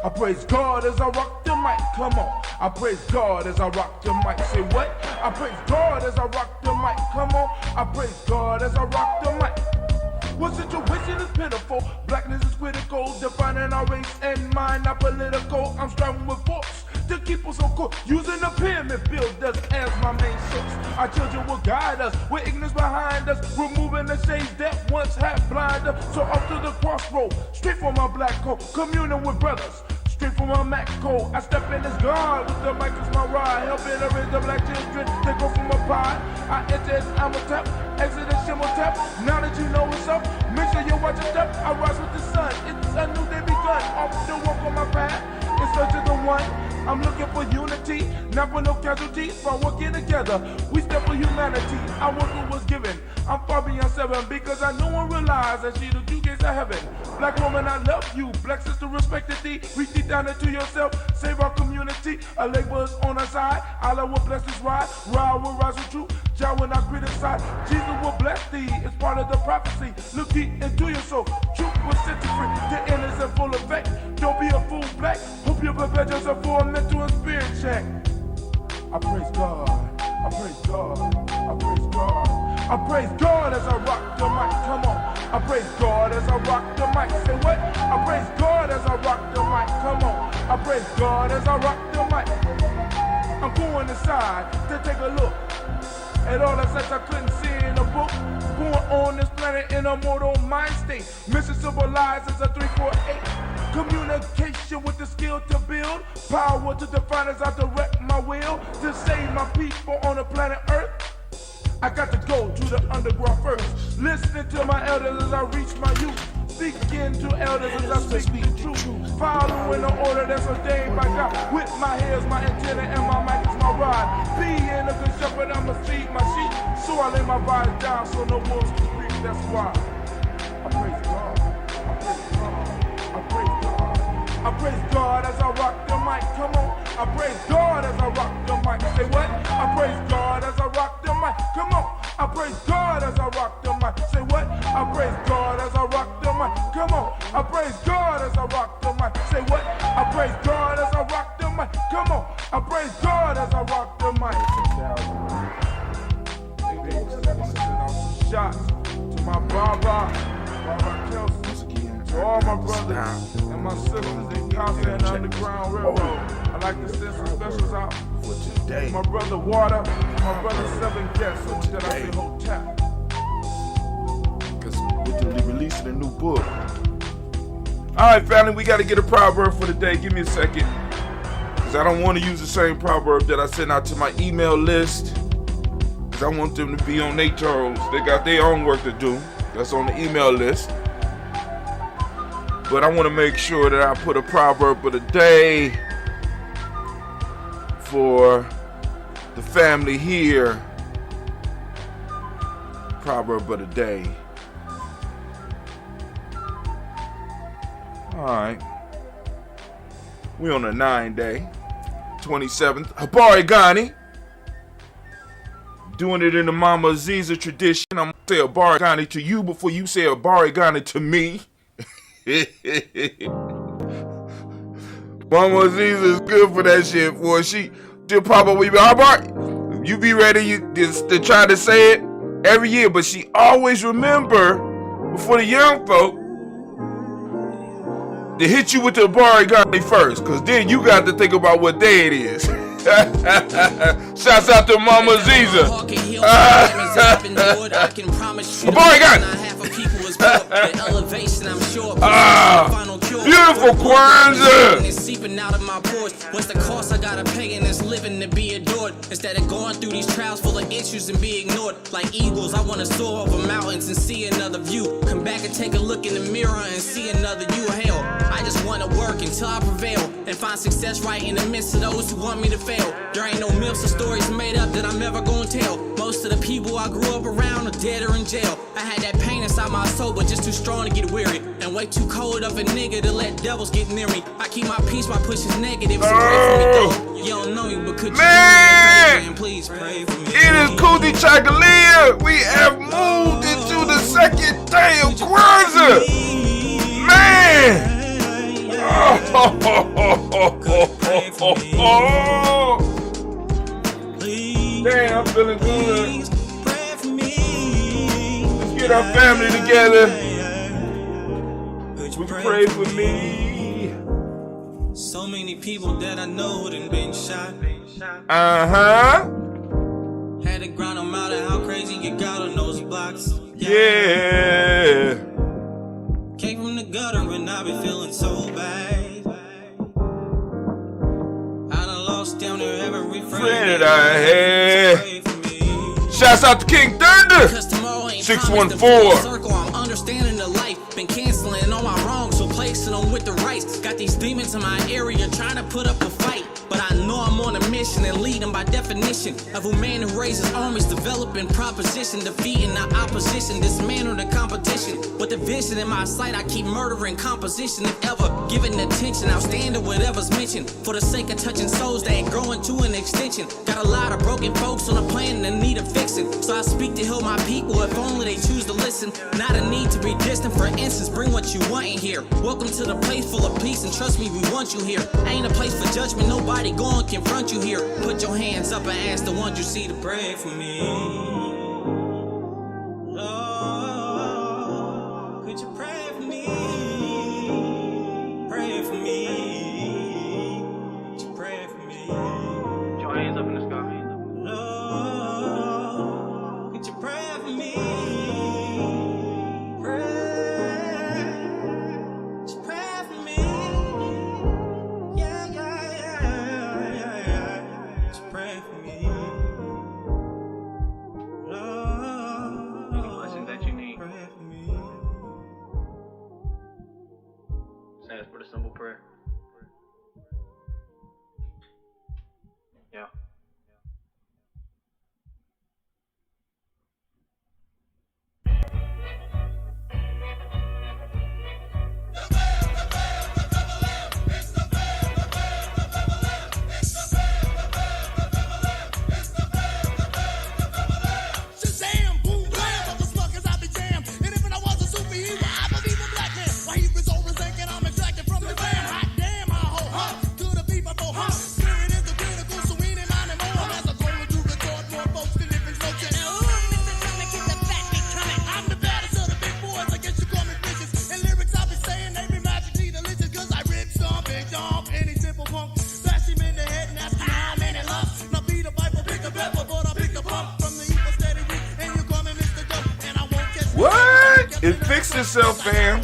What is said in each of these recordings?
I praise God as I rock the mic, come on. I praise God as I rock the mic, say what? I praise God as I rock the mic, come on. I praise God as I rock the mic. What situation is pitiful? Blackness is critical, defining our race and mind, not political. I'm striving with force to keep us on course, using the pyramid builders as my main source. Our children will guide us with ignorance behind us, removing the shades that once had blinded us. So off to the crossroad, straight for my black coat, communing with brothers. Straight from my Mac code, I step in as God with the mic as my ride, helping to raise the black children. They go from a pie. I enter as I'm a tap, exit as Shimmo tap. Now that you know what's up, make sure you watch your step. I rise with the sun, it's a new day begun. Off the walk on my path, in search of the one. I'm looking for unity, not for no casualties. By working together, we step for humanity. I was what was given. I'm far beyond 7 because I know and realize that she the two gates of heaven. Black woman, I love you. Black sister, respect thee. Reach deep down into yourself. Save our community. A laborer's on our side. Allah will bless this ride. Ra will rise with truth. Jah will not criticize. Jesus will bless thee. It's part of the prophecy. Look deep into your soul. Truth will set you free. The end is in full effect. Don't be a fool, black. Hope you prepare yourself for a mental and spirit check. I praise God. I praise God. I praise God. I praise God as I rock the mic. Come on. I praise God as I rock the mic. Say what? I praise God as I rock the mic. Come on. I praise God as I rock the mic. I'm going inside to take a look at all the sights I couldn't see in a book. Born on this planet in a mortal mind state. Mission civilized as a 348. Communication with the skill to build. Power to define as I direct my will. To save my people on the planet Earth. I got to go to the underground first. Listening to my elders as I reach my youth. Speaking to elders as I speak the truth. Following the order that's ordained by God. With my hair's my antenna and my mic is my rod. Being a good shepherd, I'ma feed my sheep. So I lay my body down so no wolves can speak. That's why I praise God. I praise God. I praise God. I praise God as I rock the mic. Come on. I praise God as I rock the mic. Say what? I praise God as I rock the mic. Come on. I praise God as I rock the mic. Say what? I praise God as I rock the mic. Come on. I praise God as I rock the mic. Say what? I praise God as I rock the mic. Come on. I praise God as I rock the mic. Shots to my Baba Kelsey, to all my brothers and my sisters in Kwanzaa and Underground Railroad. I'd like to send some specials out for today. My brother Water, my brother 7 Guests, so that I say hold tap. Because we're releasing a new book. Alright, family, we got to get a proverb for the day. Give me a second. Because I don't want to use the same proverb that I sent out to my email list. Because I want them to be on their toes. They got their own work to do. That's on the email list. But I want to make sure that I put a proverb of the day for the family here. Proverb of the day. Alright. We on a 9-day. 27th. Habari Ghani. Doing it in the Mama Aziza tradition. I'm going to say Habari Ghani to you before you say Habari Ghani to me. Mama Aziza is good for that shit, boy. She'll probably be, Habari, you be ready to try to say it every year, but she always remember before the young folk to hit you with the Habari Ghani first, because then you got to think about what day it is. Shouts out to Mama Aziza. Habari Ghani. Beautiful Kwanzaa. It's seeping out of my pores. What's the cost I gotta pay in this living to be adored? Instead of going through these trials full of issues and be ignored. Like eagles, I wanna soar over mountains and see another view. Come back and take a look in the mirror and see another you. Hell, I just wanna work until I prevail and find success right in the midst of those who want me to fail. There ain't no myths or stories made up that I'm ever gonna tell. Most of the people I grew up around are dead or in jail. I had that pain inside my soul, but just too strong to get weary. And way too cold of a nigga to let devils get near me. I keep my peace by pushing negatives away from me though. You don't know me, but could you do me a favor and please pray for me? It is Kujichagulia. We have moved into the second day of Kwanzaa. Man! Oh, Oh! Please, Damn, I'm feeling good. pray for me. Let's get our family together. Could you Would you pray for me? So many people that I know done been shot. Uh-huh. Had to grind them out of how crazy you got on those blocks. Yeah. Came from the gutter and I been feeling so bad. I done lost down there every Friend that I had. Shouts out to King Thunder. 614. Circle, I'm understanding the life. Been canceling all my wrongs, replacing them with the rights. Got these demons in my area trying to put up a fight. But I know I'm on a mission and lead them by definition of a man who raises armies, developing proposition, defeating the opposition, dismantle the competition. With the vision in my sight, I keep murdering composition. If ever given attention, I'll stand to whatever's mentioned. For the sake of touching souls that ain't growing to an extension. Got a lot of broken folks on the planet that need a fixing. So I speak to heal my people if only they choose to listen. Not a need to be distant, for instance, bring what you want in here. Welcome to the place full of peace, and trust me, we want you here. Ain't a place for judgment, nobody go and confront you here. Put your hands up and ask the ones you see to pray for me. Lord, could you pray for me? Pray for me. Could you pray for me? Put your hands up in the sky. Lord, could you pray for me? For the simple prayer. Yeah. What? It fixed itself, fam.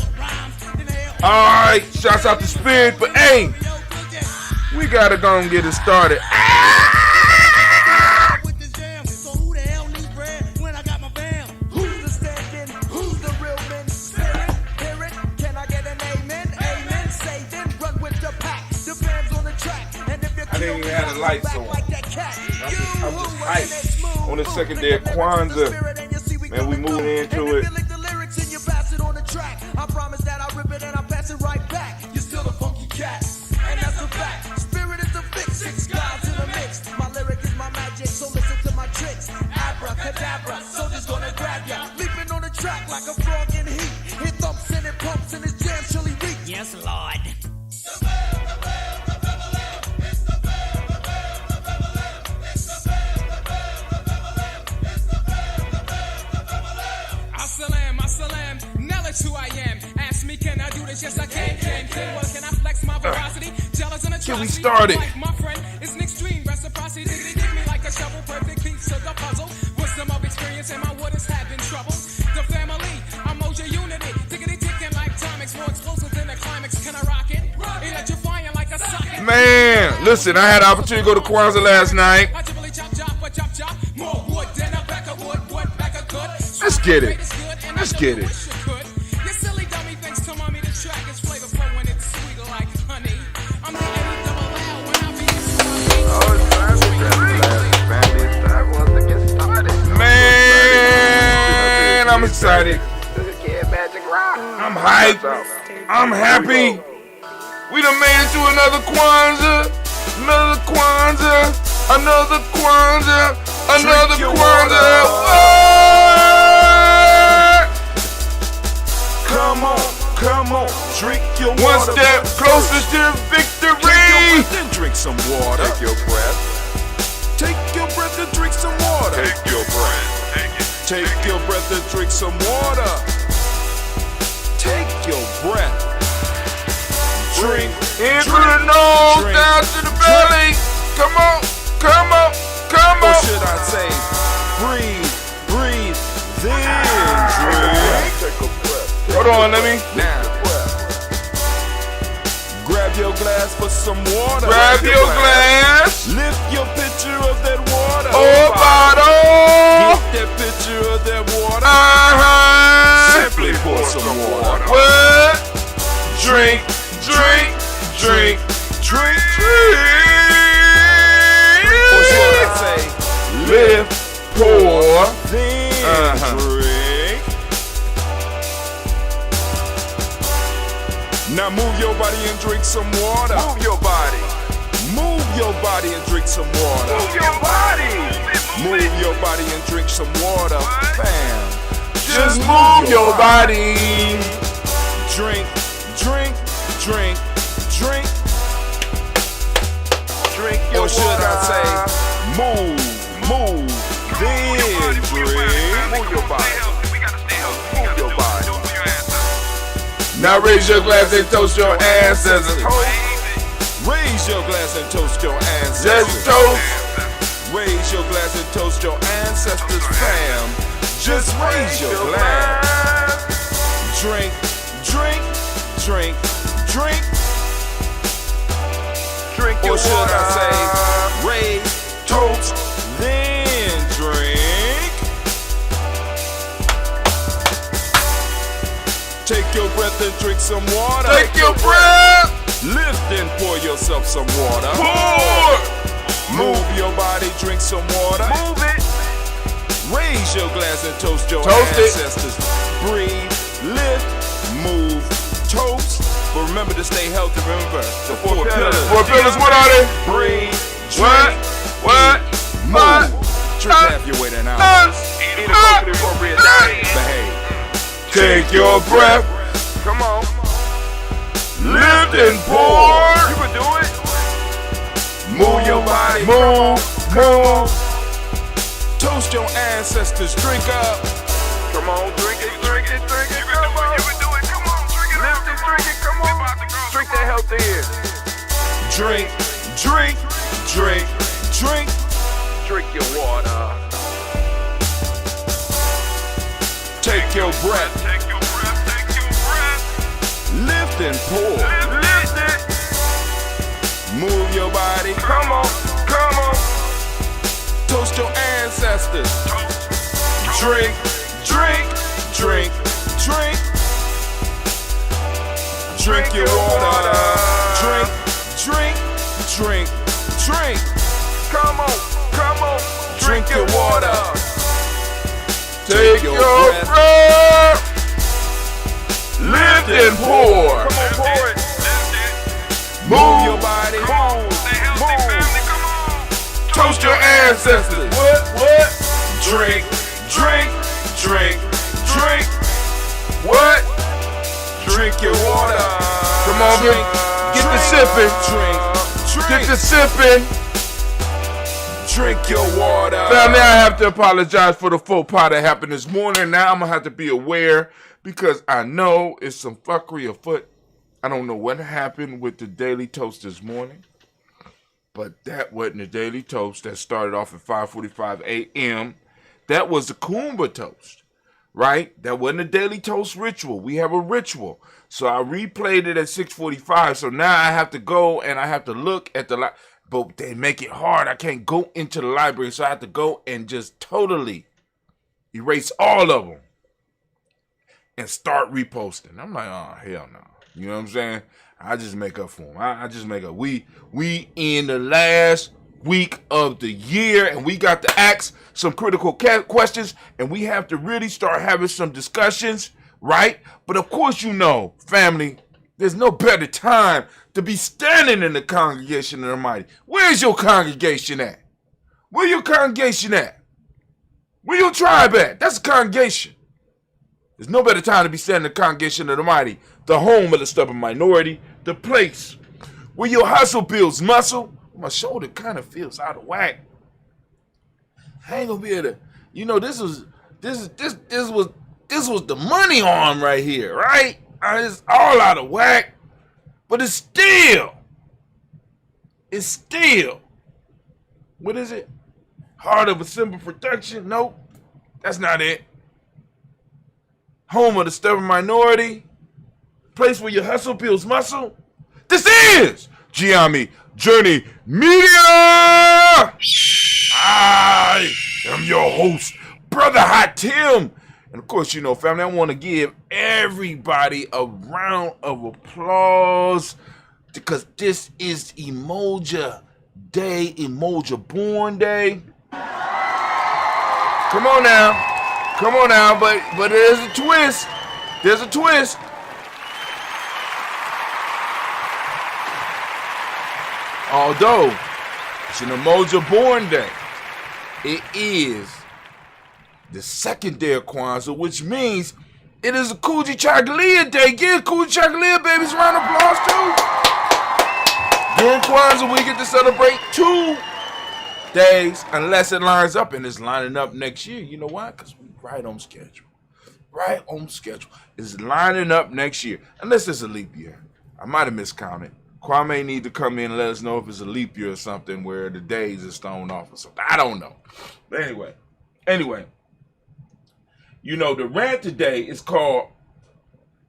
Alright, shouts out to Spirit, but hey, we gotta go and get it started. I didn't even have the lights on. I'm just hyped on the second day of Kwanzaa. Man, we moving into it. I promise that I rip it and I pass it right back. You're still a funky cat, and that's a fact. Spirit is the fix, 6 guys in the mix. My lyric is my magic, so listen to my tricks. Abracadabra, soldiers gonna grab ya. Leaping on the track like a frog in heat. It thumps and it pumps and it's jam chili weak. Yes, Lord. Who I am. Ask me, can I do this? Yes, I can. Well, can I flex my velocity? Jealous and Can we start it? Like my friend, it's an extreme reciprocity. Dig me like a shovel, perfect piece of the puzzle. Wisdom of experience and my waters have been troubled. The family, Umoja unity. Tickety ticking like tonics, more explosive than the climax. Can I rock it? Electrifying like a socket. Man, listen, I had the opportunity to go to Kwanzaa last night. Let's get it. Let's get it. Man, I'm excited. I'm hyped. I'm happy. We done made it to another Kwanzaa. Another Kwanzaa. Another Kwanzaa. Another Kwanzaa. What? Come on. Come on, drink your water. One step closer to victory. Then drink some water. Take your breath. Take your breath and drink some water. Take your breath. Take it. Take your breath and drink some water. Take your breath. Drink. In through the nose, drink, down to the belly. Come on, come on, come or on. should I say, breathe, breathe, then drink. Take a breath. Hold on, let me. Now, grab your glass for some water. Grab your glass. Lift your pitcher of that water. Oh, bottle. Get that pitcher of that water. Simply pour some water. What? Drink, drink, drink, drink, drink. Or should I say, Lift, pour, then drink. Now move your body and drink some water. Move your body. Move your body and drink some water. Move your body. Move your body and drink some water. Bam. Just move your body. Drink, drink, drink, drink. Drink your Or should water. I say, move, then drink. Move your body. Move your body. Now raise your glass and toast your ancestors. Raise your glass and toast your Just ancestors. toast. Raise your glass and toast your ancestors, fam. Just raise your glass. Drink, drink, drink, drink. Drink your Or should water. I say, raise, toast, then drink. Take your breath and drink some water. Take your breath. Lift and pour yourself some water. Pour. Move your body, drink some water. Move it. Raise your glass and toast your Toast it. ancestors. Breathe, lift, move, toast. But remember to stay healthy. Remember the four pillars. Four pillars, what are they? Breathe, What? drink, What? move. Drink half your weight in hours. Eat a appropriate diet. Behave. Take your breath. Come on. Lift and pour. You can do it. Move your body. Move. Move. Toast your ancestors. Drink up. Come on, drink it, drink it, drink it. Come on. You can do it. Come on, drink it. Lift it, drink it. Come on. Drink that healthy air. Drink, drink, drink, drink. Drink your water. Take your breath. Take your breath. Take your breath. Lift and pour. Lift it. Move your body. Come on. Come on. Toast your ancestors. Drink, drink, drink, drink. Drink your water. Drink, drink, drink, drink. Come on. Come on. Drink your water. Take your breath. Lift and pour. Come on, pour it. Move your body. Move. Toast your ancestors. What? Drink, drink, drink, drink. What? Drink your water. Come on, Drink, get the sipping. drink, Get drink. the sipping. Drink your water. Family, I have to apologize for the faux pas that happened this morning. Now I'm going to have to be aware because I know it's some fuckery afoot. I don't know what happened with the Daily Toast this morning, but that wasn't the Daily Toast that started off at 5:45 a.m. That was the Kumba Toast, right? That wasn't a Daily Toast ritual. We have a ritual. So I replayed it at 6:45. So now I have to go and I have to look at the but they make it hard. I can't go into the library, so I have to go and just totally erase all of them and start reposting. I'm like, oh, hell no. You know what I'm saying? I just make up for them. I just make up. We in the last week of the year, and we got to ask some critical questions, and we have to really start having some discussions, right? But of course, you know, family, there's no better time to be standing in the congregation of the mighty. Where's your congregation at? Where your congregation at? Where your tribe at? That's a congregation. There's no better time to be standing in the congregation of the mighty the home of the stubborn minority, the place where your hustle builds muscle. My shoulder kind of feels out of whack. I ain't gonna be able to, this was the money arm right here, right? It's all out of whack, but it's still, what is it? Heart of a Simple Production? Nope, that's not it. Home of the stubborn minority, place where your hustle builds muscle. This is Gianni Journey Media. I am your host, Brother Hot Tim. And of course, family, I want to give everybody a round of applause because this is Umoja Day, Umoja Born Day. Come on now, but there's a twist. Although it's an Umoja Born Day, it is the second day of Kwanzaa, which means it is a Kujichagulia day. Give Kujichagulia babies a round of applause too. During Kwanzaa, we get to celebrate 2 days, unless it lines up, and it's lining up next year. You know why? Because we're right on schedule. It's lining up next year, unless it's a leap year. I might have miscounted. Kwame need to come in and let us know if it's a leap year or something where the days is thrown off or something. I don't know. But anyway, the rant today is called,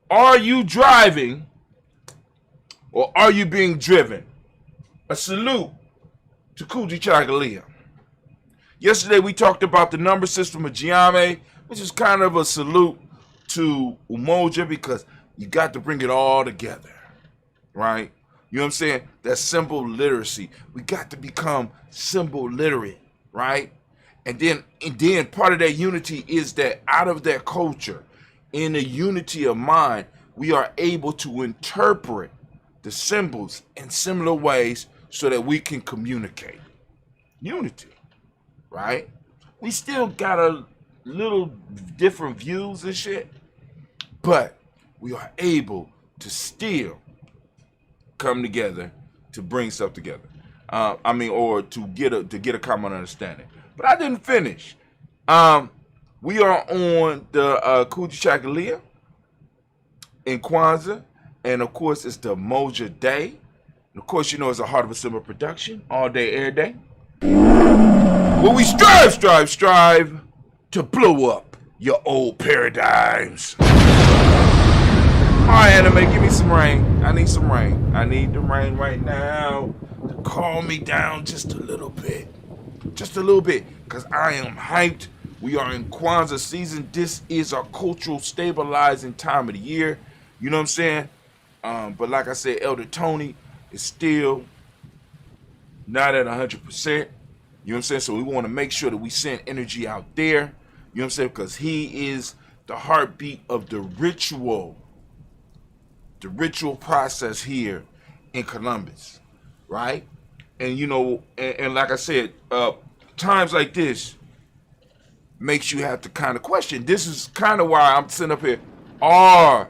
Are You Driving or Are You Being Driven? A salute to Kujichagulia. Yesterday we talked about the number system of Giame, which is kind of a salute to Umoja because you got to bring it all together, right? You know what I'm saying? That symbol literacy. We got to become symbol literate, right? And then part of that unity is that out of that culture, in a unity of mind, we are able to interpret the symbols in similar ways so that we can communicate. Unity, right? We still got a little different views and shit, but we are able to still come together to bring stuff together. Or to get a common understanding. But I didn't finish. We are on the Kujichagulia in Kwanzaa, and of course it's the Umoja Day. And of course, it's a Heart of a Simple Production, all day, every day. Where we strive to blow up your old paradigms. All right, anime, give me some rain. I need some rain. I need the rain right now to calm me down just a little bit. Because I am hyped. We are in Kwanzaa season. This is our cultural stabilizing time of the year. You know what I'm saying? But like I said, Elder Tony is still not at 100%. You know what I'm saying? So we want to make sure that we send energy out there. You know what I'm saying? Because he is the heartbeat of the ritual process here in Columbus, right? And and like I said, times like this makes you have to kind of question. This is kind of why I'm sitting up here. Are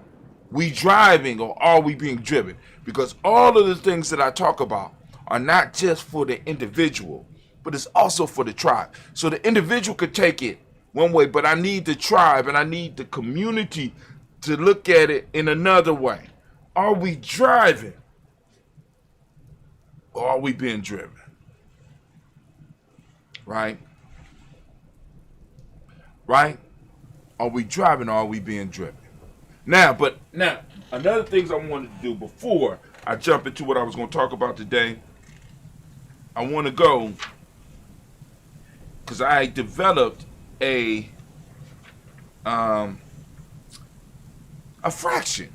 we driving or are we being driven? Because all of the things that I talk about are not just for the individual, but it's also for the tribe. So the individual could take it one way, but I need the tribe and I need the community to look at it in another way. Are we driving or are we being driven? Right? Are we driving or are we being driven? Now, another thing I wanted to do before I jump into what I was going to talk about today, I want to go, because I developed a fraction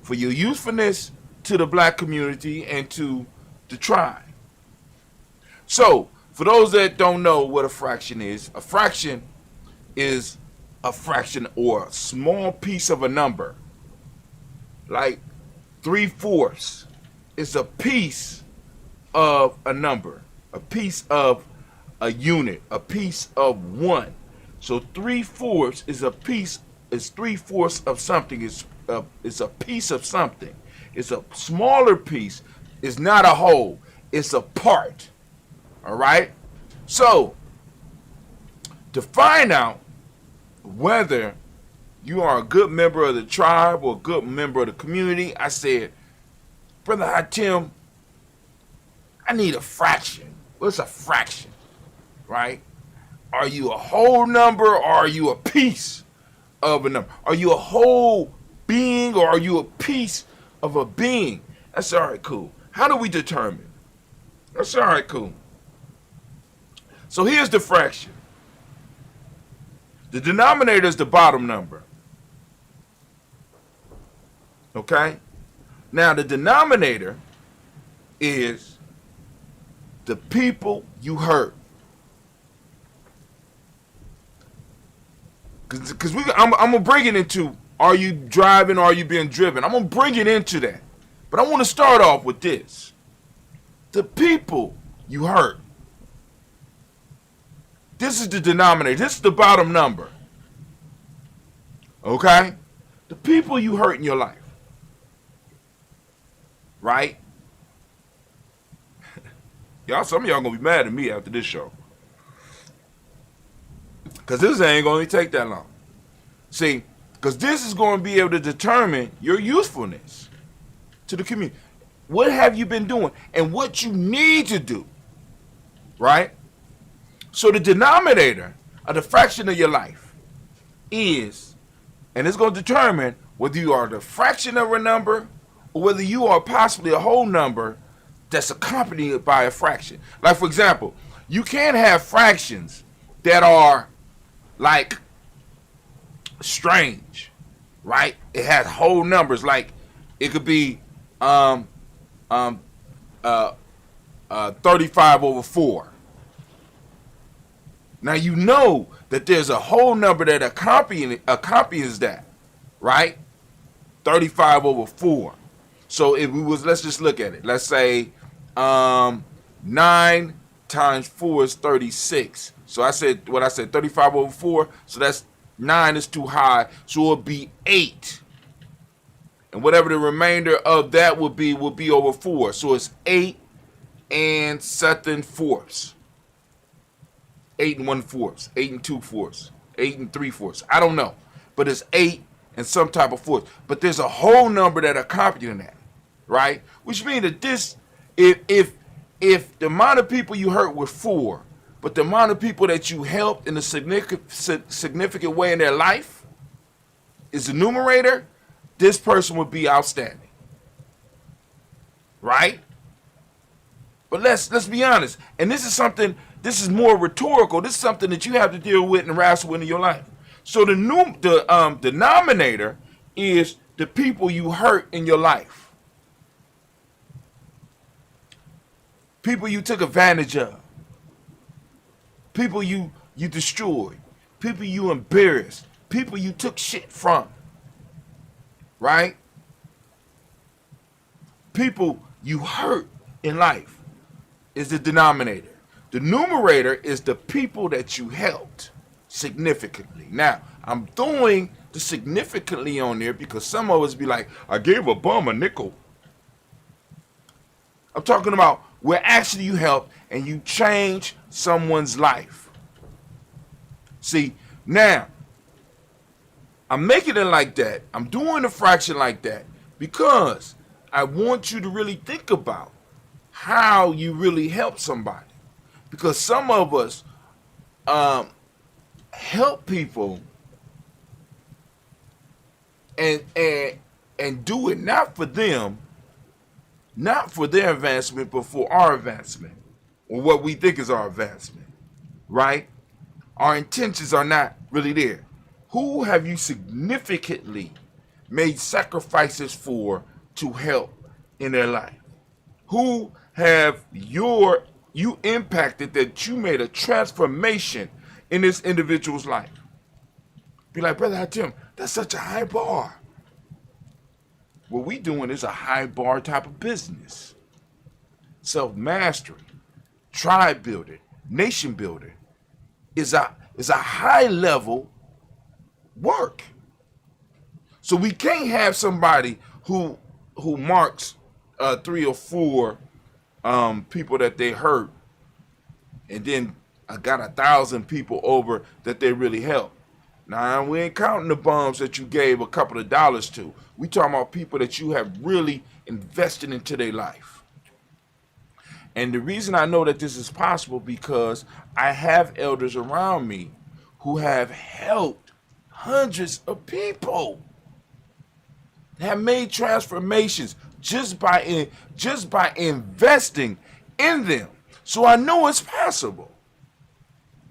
for your usefulness to the black community and to the tribe. So, for those that don't know what a fraction is a fraction or a small piece of a number. Like 3/4 is a piece of a number, a piece of a unit, a piece of one. So 3/4 is is 3/4 of something. It's a piece of something. It's a smaller piece. It's not a whole. It's a part. All right. So to find out whether you are a good member of the tribe or a good member of the community, I said, Brother Hatim, I need a fraction. What's a fraction? Right? Are you a whole number or are you a piece of a number? Are you a whole being or are you a piece of a being? That's all right, cool. How do we determine? That's all right, cool. So here's the fraction. The denominator is the bottom number. Okay? Now the denominator is the people you hurt. Because I'm gonna bring it into, are you driving or are you being driven? I'm gonna bring it into that. But I want to start off with this. The people you hurt. This is the denominator. This is the bottom number. Okay? The people you hurt in your life. Right? Y'all, some of y'all gonna be mad at me after this show. Because this ain't gonna take that long. See, because this is gonna be able to determine your usefulness to the community. What have you been doing and what you need to do? Right? So the denominator of the fraction of your life is, and it's going to determine whether you are the fraction of a number or whether you are possibly a whole number that's accompanied by a fraction. Like, for example, you can have fractions that are like strange, right? It has whole numbers. Like it could be 35/4. Now you know that there's a whole number that accompanies that, right? 35/4. So if we was, let's just look at it. Let's say 9 times 4 is 36. So I said 35/4. So that's 9 is too high. So it'll be 8. And whatever the remainder of that would be over 4. So it's 8 and something fourths. 8 and 1/4, 8 and 2/4, 8 and 3/4. I don't know, but it's 8 and some type of fourth. But there's a whole number that accompanies that, right? Which means that this, if the amount of people you hurt were 4, but the amount of people that you helped in a significant way in their life is the numerator, this person would be outstanding, right? But let's be honest, and this is something. This is more rhetorical. This is something that you have to deal with and wrestle with in your life. So the denominator is the people you hurt in your life. People you took advantage of. People you destroyed. People you embarrassed. People you took shit from. Right? People you hurt in life is the denominator. The numerator is the people that you helped significantly. Now, I'm throwing the significantly on there because some of us be like, I gave a bum a nickel. I'm talking about where actually you helped and you change someone's life. See, now, I'm making it like that. I'm doing the fraction like that because I want you to really think about how you really help somebody. Because some of us help people and do it not for them, not for their advancement, but for our advancement, or what we think is our advancement, right? Our intentions are not really there. Who have you significantly made sacrifices for to help in their life? Who have you impacted that you made a transformation in this individual's life? Be like, Brother Hatim, that's such a high bar. What we doing is a high bar type of business. Self-mastery, tribe building, nation building is a high level work. So we can't have somebody who marks 3 or 4 people that they hurt, and then I got 1,000 people over that they really helped. Now, we ain't counting the bums that you gave a couple of dollars to. We talking about people that you have really invested into their life. And the reason I know that this is possible because I have elders around me who have helped hundreds of people, have made transformations just by investing in them. So I know it's possible.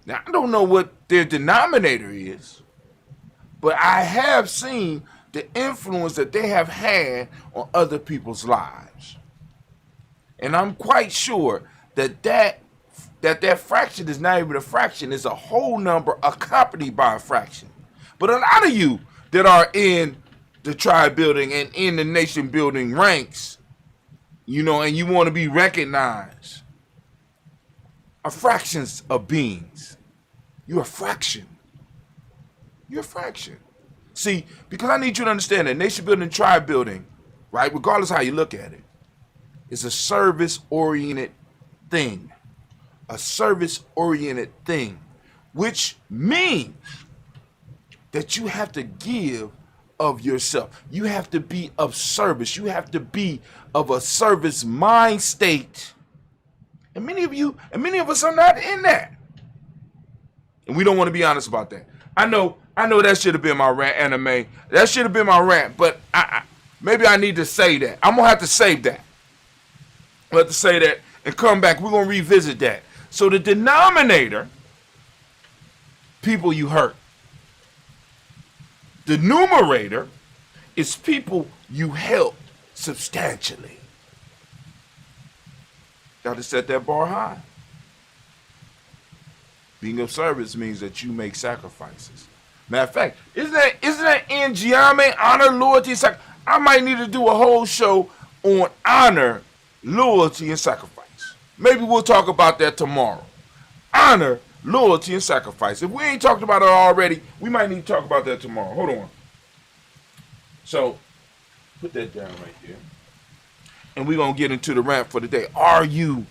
Now, I don't know what their denominator is, but I have seen the influence that they have had on other people's lives. And I'm quite sure that fraction is not even a fraction. It's a whole number accompanied by a fraction. But a lot of you that are in the tribe building and in the nation building ranks, you know, and you want to be recognized, are fractions of beings. You're a fraction. You're a fraction. See, because I need you to understand that nation building, tribe building, right, regardless how you look at it, is a service-oriented thing. A service-oriented thing, which means that you have to give of yourself. You have to be of service. You have to be of a service mind state. And many of us are not in that. And we don't want to be honest about that. I know that should have been my rant, anime. That should have been my rant, but maybe I need to say that. I'm going to have to save that. I'll have to say that and come back. We're going to revisit that. So the denominator, people you hurt. The numerator is people you help substantially. Got to set that bar high. Being of service means that you make sacrifices. Matter of fact, isn't that in Giame, honor, loyalty, and sacrifice? I might need to do a whole show on honor, loyalty, and sacrifice. Maybe we'll talk about that tomorrow. Honor, loyalty, and sacrifice. If we ain't talked about it already, we might need to talk about that tomorrow. Hold on. So, put that down right there. And we're going to get into the rant for the day. Are you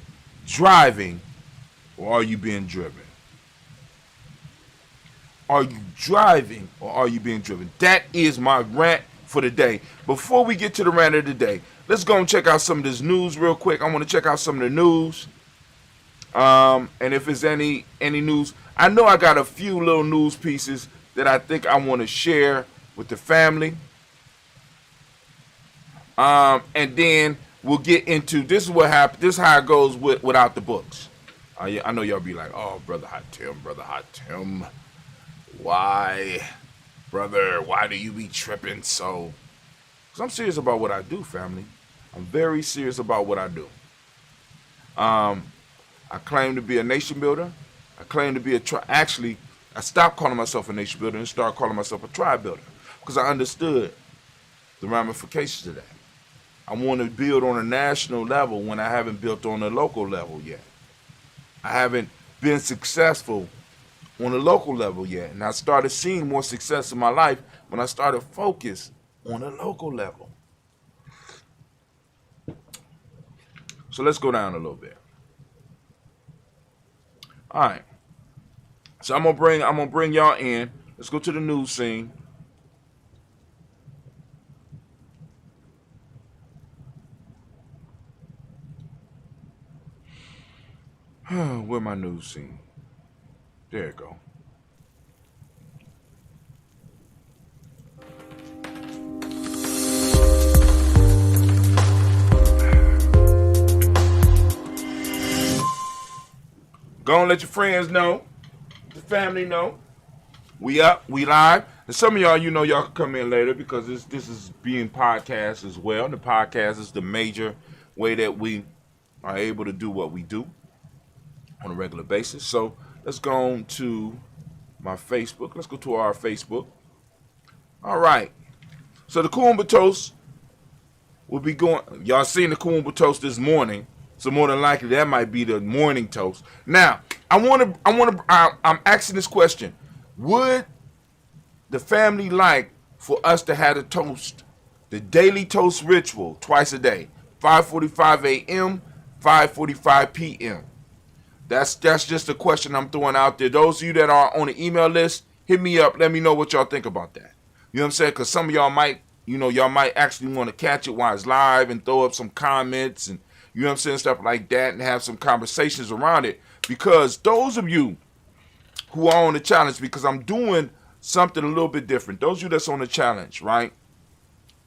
driving or are you being driven? Are you driving or are you being driven? That is my rant for the day. Before we get to the rant of the day, let's go and check out some of this news real quick. I want to check out some of the news. And if there's any news, I know I got a few little news pieces that I think I want to share with the family. And then we'll get into, this is what happened. This is how it goes without the books. I know y'all be like, oh, Brother Hot Tim. Why, brother, why do you be tripping so? Because I'm serious about what I do, family. I'm very serious about what I do. I claim to be a nation builder. I claim to be actually, I stopped calling myself a nation builder and started calling myself a tribe builder because I understood the ramifications of that. I want to build on a national level when I haven't built on a local level yet. I haven't been successful on a local level yet. And I started seeing more success in my life when I started focus on a local level. So let's go down a little bit. All right. So I'm gonna bring y'all in. Let's go to the news scene. Where my news scene? There you go. Go and let your friends know, the family know. We up, we live. And some of y'all, you know, y'all can come in later because this is being podcast as well. The podcast is the major way that we are able to do what we do on a regular basis. So let's go on to my Facebook. Let's go to our Facebook. All right. So the Kuumba toast will be going. Y'all seen the Kuumba toast this morning. So more than likely that might be the morning toast. Now, I'm asking this question. Would the family like for us to have a toast, the daily toast ritual, twice a day, 5:45 a.m., 5:45 p.m. That's just a question I'm throwing out there. Those of you that are on the email list, hit me up. Let me know what y'all think about that. You know what I'm saying? Because some of y'all might, y'all might actually want to catch it while it's live and throw up some comments and, you know what I'm saying, stuff like that, and have some conversations around it. Because those of you who are on the challenge, because I'm doing something a little bit different. Those of you that's on the challenge, right?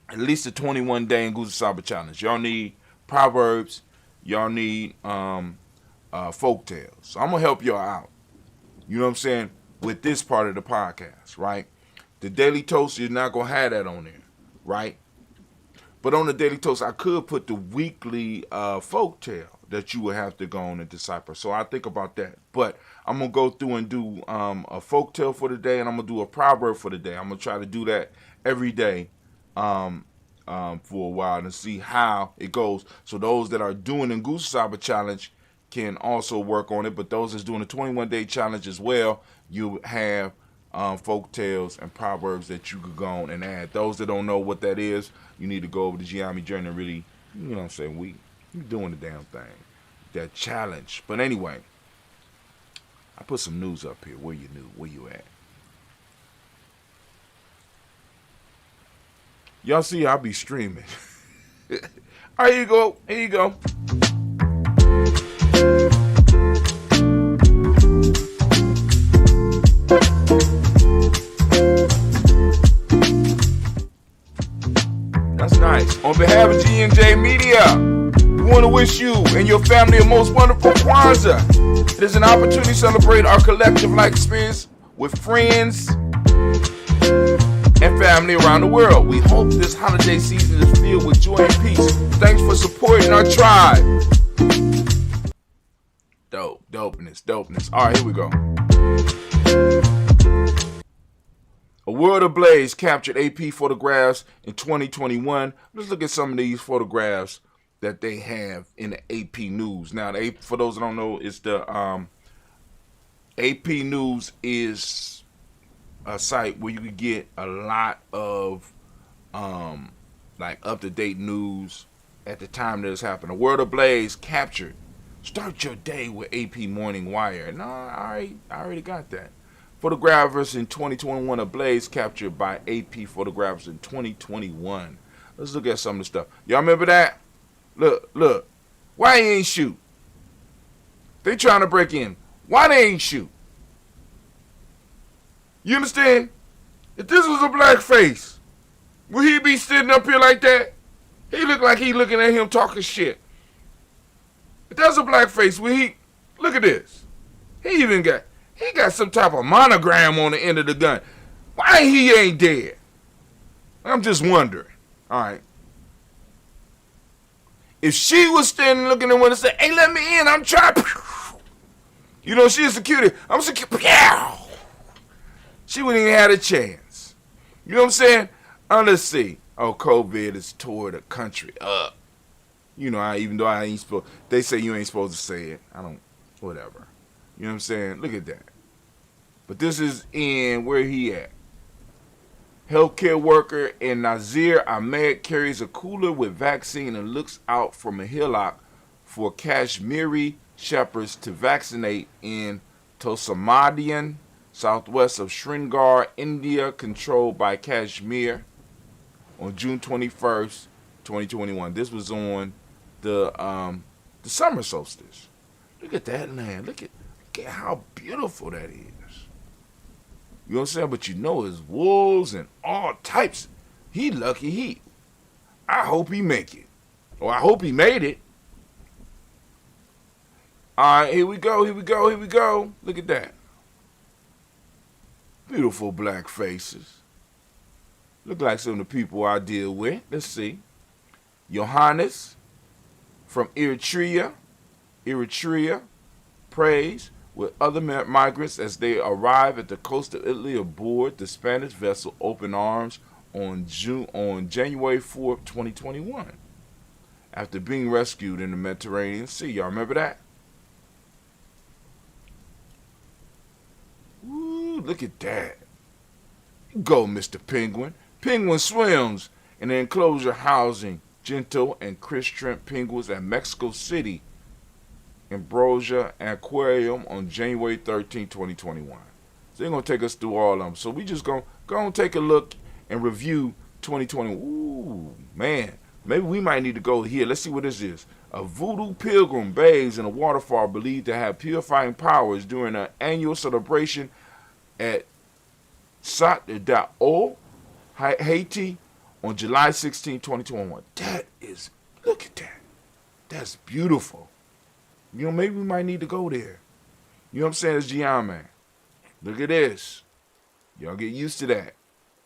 At least the 21-day Nguzo challenge. Y'all need proverbs. Y'all need folk tales. So I'm going to help y'all out. You know what I'm saying? With this part of the podcast, right? The Daily Toast, you're not going to have that on there, right? But on the Daily Toast, I could put the weekly folk tale that you would have to go on and decipher. So I think about that. But I'm going to go through and do a folk tale for the day, and I'm going to do a proverb for the day. I'm going to try to do that every day for a while and see how it goes. So those that are doing the Nguzo challenge can also work on it. But those that's doing the 21-day challenge as well, you have folk tales and proverbs that you could go on and add. Those that don't know what that is, you need to go over to Giami Journey and really, you know what I'm saying, we doing the damn thing. That challenge. But anyway, I put some news up here. Where you at? Y'all see I'll be streaming. All right, here you go. Here you go. That's nice. On behalf of G&J Media, we want to wish you and your family a most wonderful Kwanzaa. It is an opportunity to celebrate our collective life experience with friends and family around the world. We hope this holiday season is filled with joy and peace. Thanks for supporting our tribe. Dopeness. All right, here we go. A World Ablaze captured AP photographs in 2021. Let's look at some of these photographs that they have in the AP News. Now, for those that don't know, it's the AP News is a site where you can get a lot of like up-to-date news at the time that it's happened. A World Ablaze captured. Start your day with AP Morning Wire. No, I already got that. Photographers in 2021 ablaze captured by AP photographers in 2021. Let's look at some of the stuff. Y'all remember that? Look. Why he ain't shoot? They trying to break in. Why they ain't shoot? You understand? If this was a black face, would he be sitting up here like that? He look like he looking at him talking shit. If that's a black face, would he? Look at this. He got some type of monogram on the end of the gun. Why he ain't dead? I'm just wondering. All right. If she was standing looking at him and say, "Hey, let me in. I'm trying." You know, she's security. I'm security. She wouldn't even have a chance. You know what I'm saying? Let's see. Oh, COVID has tore the country up. You know, even though I ain't supposed, they say you ain't supposed to say it. Whatever. You know what I'm saying? Look at that. But this is in where he at. Healthcare worker in Nazir Ahmed carries a cooler with vaccine and looks out from a hillock for Kashmiri shepherds to vaccinate in Tosamadian, southwest of Srinagar, India, controlled by Kashmir, on June 21st, 2021. This was on the summer solstice. Look at that land. Look at how beautiful that is. You know what I'm saying? But you know it's wolves and all types. He lucky. I hope he make it. Or I hope he made it. All right, here we go. Look at that. Beautiful black faces. Look like some of the people I deal with. Let's see. Johannes from Eritrea, prays with other migrants as they arrive at the coast of Italy aboard the Spanish vessel Open Arms on January 4th, 2021, after being rescued in the Mediterranean Sea. Y'all remember that? Ooh, look at that. Go, Mr. Penguin. Penguin swims in an enclosure housing gentle and crisp-trimmed penguins at Mexico City Umoja Aquarium on January 13, 2021. So they're going to take us through all of them. So we just going to take a look and review 2020. Ooh, man. Maybe we might need to go here. Let's see what this is. A voodoo pilgrim bathes in a waterfall believed to have purifying powers during an annual celebration at Sat d'O, Haiti on July 16, 2021. That is, look at that. That's beautiful. You know, maybe we might need to go there. You know what I'm saying? It's Gian, man. Look at this. Y'all get used to that.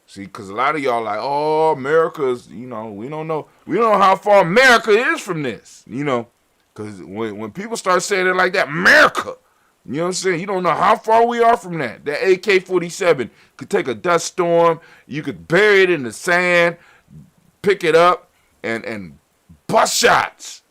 See, because a lot of y'all like, oh, America's, you know, we don't know how far America is from this, you know. Because when people start saying it like that, America, you know what I'm saying? You don't know how far we are from that. That AK-47 could take a dust storm. You could bury it in the sand, pick it up, and bust shots.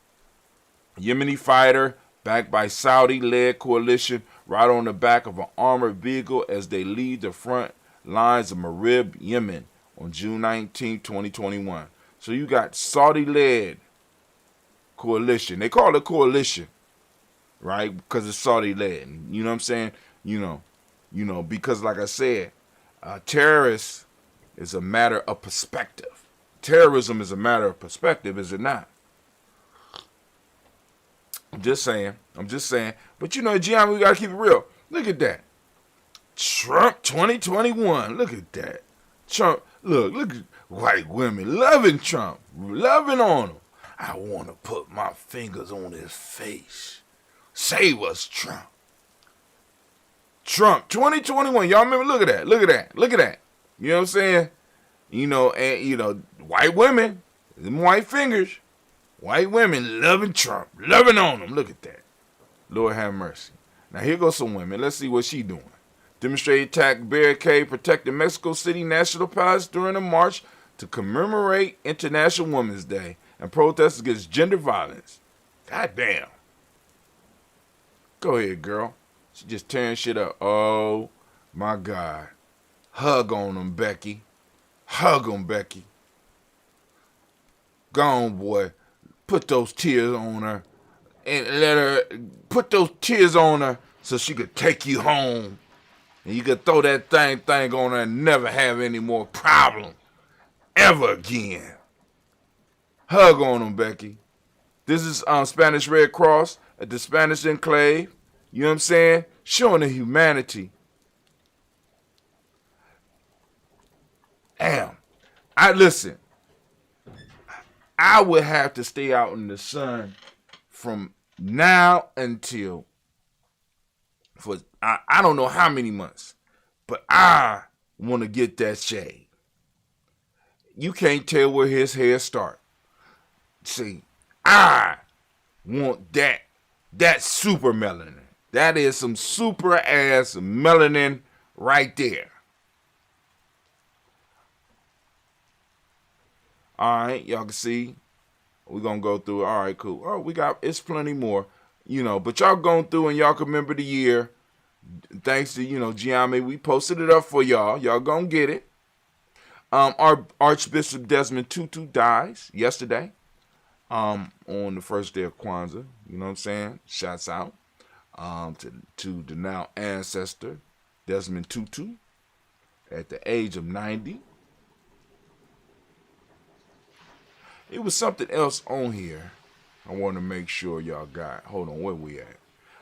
Yemeni fighter backed by Saudi-led coalition ride on the back of an armored vehicle as they lead the front lines of Marib, Yemen on June 19, 2021. So you got Saudi-led coalition. They call it coalition, right? Because it's Saudi-led. You know what I'm saying? You know, because like I said, terrorists is a matter of perspective. Terrorism is a matter of perspective, is it not? I'm just saying. But you know, Gian, we got to keep it real. Look at that. Trump 2021. Look at that. Trump, look at white women loving Trump, loving on him. I want to put my fingers on his face. Save us, Trump. Trump 2021. Y'all remember? Look at that. You know what I'm saying? You know, and you know, white women, them white fingers, white women loving Trump, loving on him. Look at that. Lord have mercy. Now here goes some women. Let's see what she doing. Demonstrated attack barricade protecting Mexico City National Palace during a march to commemorate International Women's Day and protest against gender violence. God damn. Go ahead, girl. She just tearing shit up. Oh, my God. Hug on them, Becky. Hug them, Becky. Go on, boy. Put those tears on her and let her put those tears on her so she could take you home. And you could throw that thing on her and never have any more problem ever again. Hug on them, Becky. This is Spanish Red Cross at the Spanish Enclave. You know what I'm saying? Showing the humanity. Damn. Listen. I would have to stay out in the sun from now until I don't know how many months, but I want to get that shade. You can't tell where his hair start. See, I want that super melanin. That is some super ass melanin right there. All right, y'all can see. We're going to go through it. All right, cool. Oh, it's plenty more, you know, but y'all going through and y'all can remember the year. Thanks to, you know, Gianni, we posted it up for y'all. Y'all gonna get it. Our Archbishop Desmond Tutu dies yesterday. On the first day of Kwanzaa. You know what I'm saying? Shouts out to the now ancestor Desmond Tutu at the age of 90. It was something else on here I want to make sure y'all got. Hold on, where we at?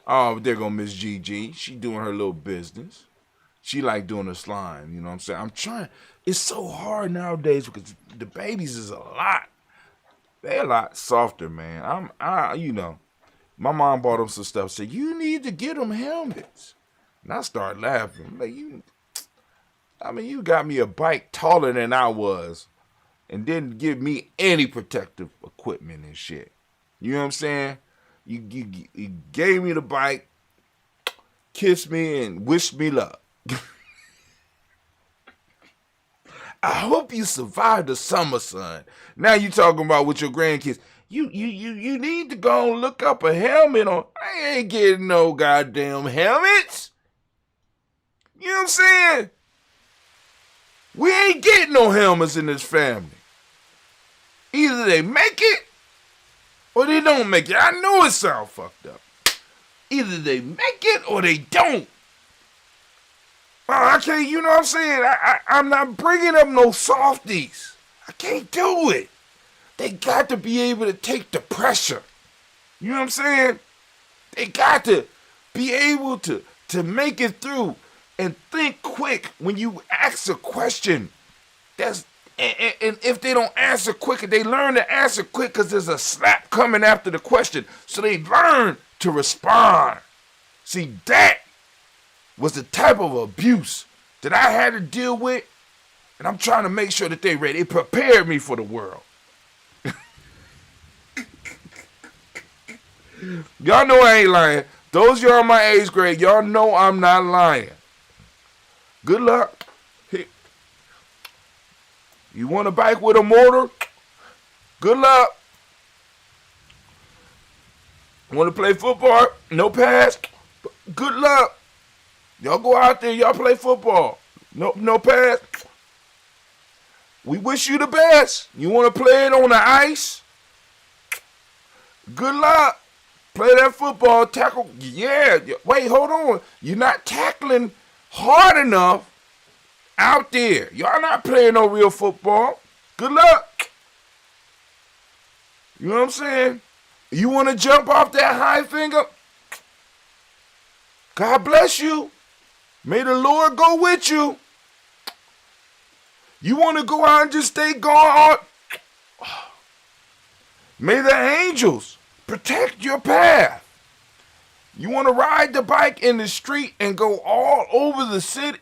Oh, there go Miss Gigi. She doing her little business. She like doing the slime, you know what I'm saying? I'm trying. It's so hard nowadays because the babies is a lot. They're a lot softer, man. You know, my mom bought them some stuff. Said, you need to get them helmets. And I started laughing. Like, you got me a bike taller than I was and didn't give me any protective equipment and shit. You know what I'm saying? You gave me the bike, kissed me, and wished me luck. I hope you survived the summer, son. Now you talking about with your grandkids. You need to go and look up a helmet on. I ain't getting no goddamn helmets. You know what I'm saying? We ain't getting no helmets in this family. Either they make it or they don't make it. I know it sounds fucked up. Either they make it or they don't. I can't, you know what I'm saying? I'm not bringing up no softies. I can't do it. They got to be able to take the pressure. You know what I'm saying? They got to be able to make it through and think quick when you ask a question. And if they don't answer quick, they learn to answer quick because there's a slap coming after the question. So they learn to respond. See, that was the type of abuse that I had to deal with, and I'm trying to make sure that they ready. It prepared me for the world. Y'all know I ain't lying. Those y'all in my age grade, y'all know I'm not lying. Good luck. You want a bike with a motor? Good luck. Want to play football? No pass? Good luck. Y'all go out there, y'all play football. No pass? We wish you the best. You want to play it on the ice? Good luck. Play that football, tackle. Yeah. Wait, hold on. You're not tackling hard enough out there. Y'all not playing no real football. Good luck. You know what I'm saying? You want to jump off that high finger? God bless you. May the Lord go with you. You want to go out and just stay gone? May the angels protect your path. You want to ride the bike in the street and go all over the city?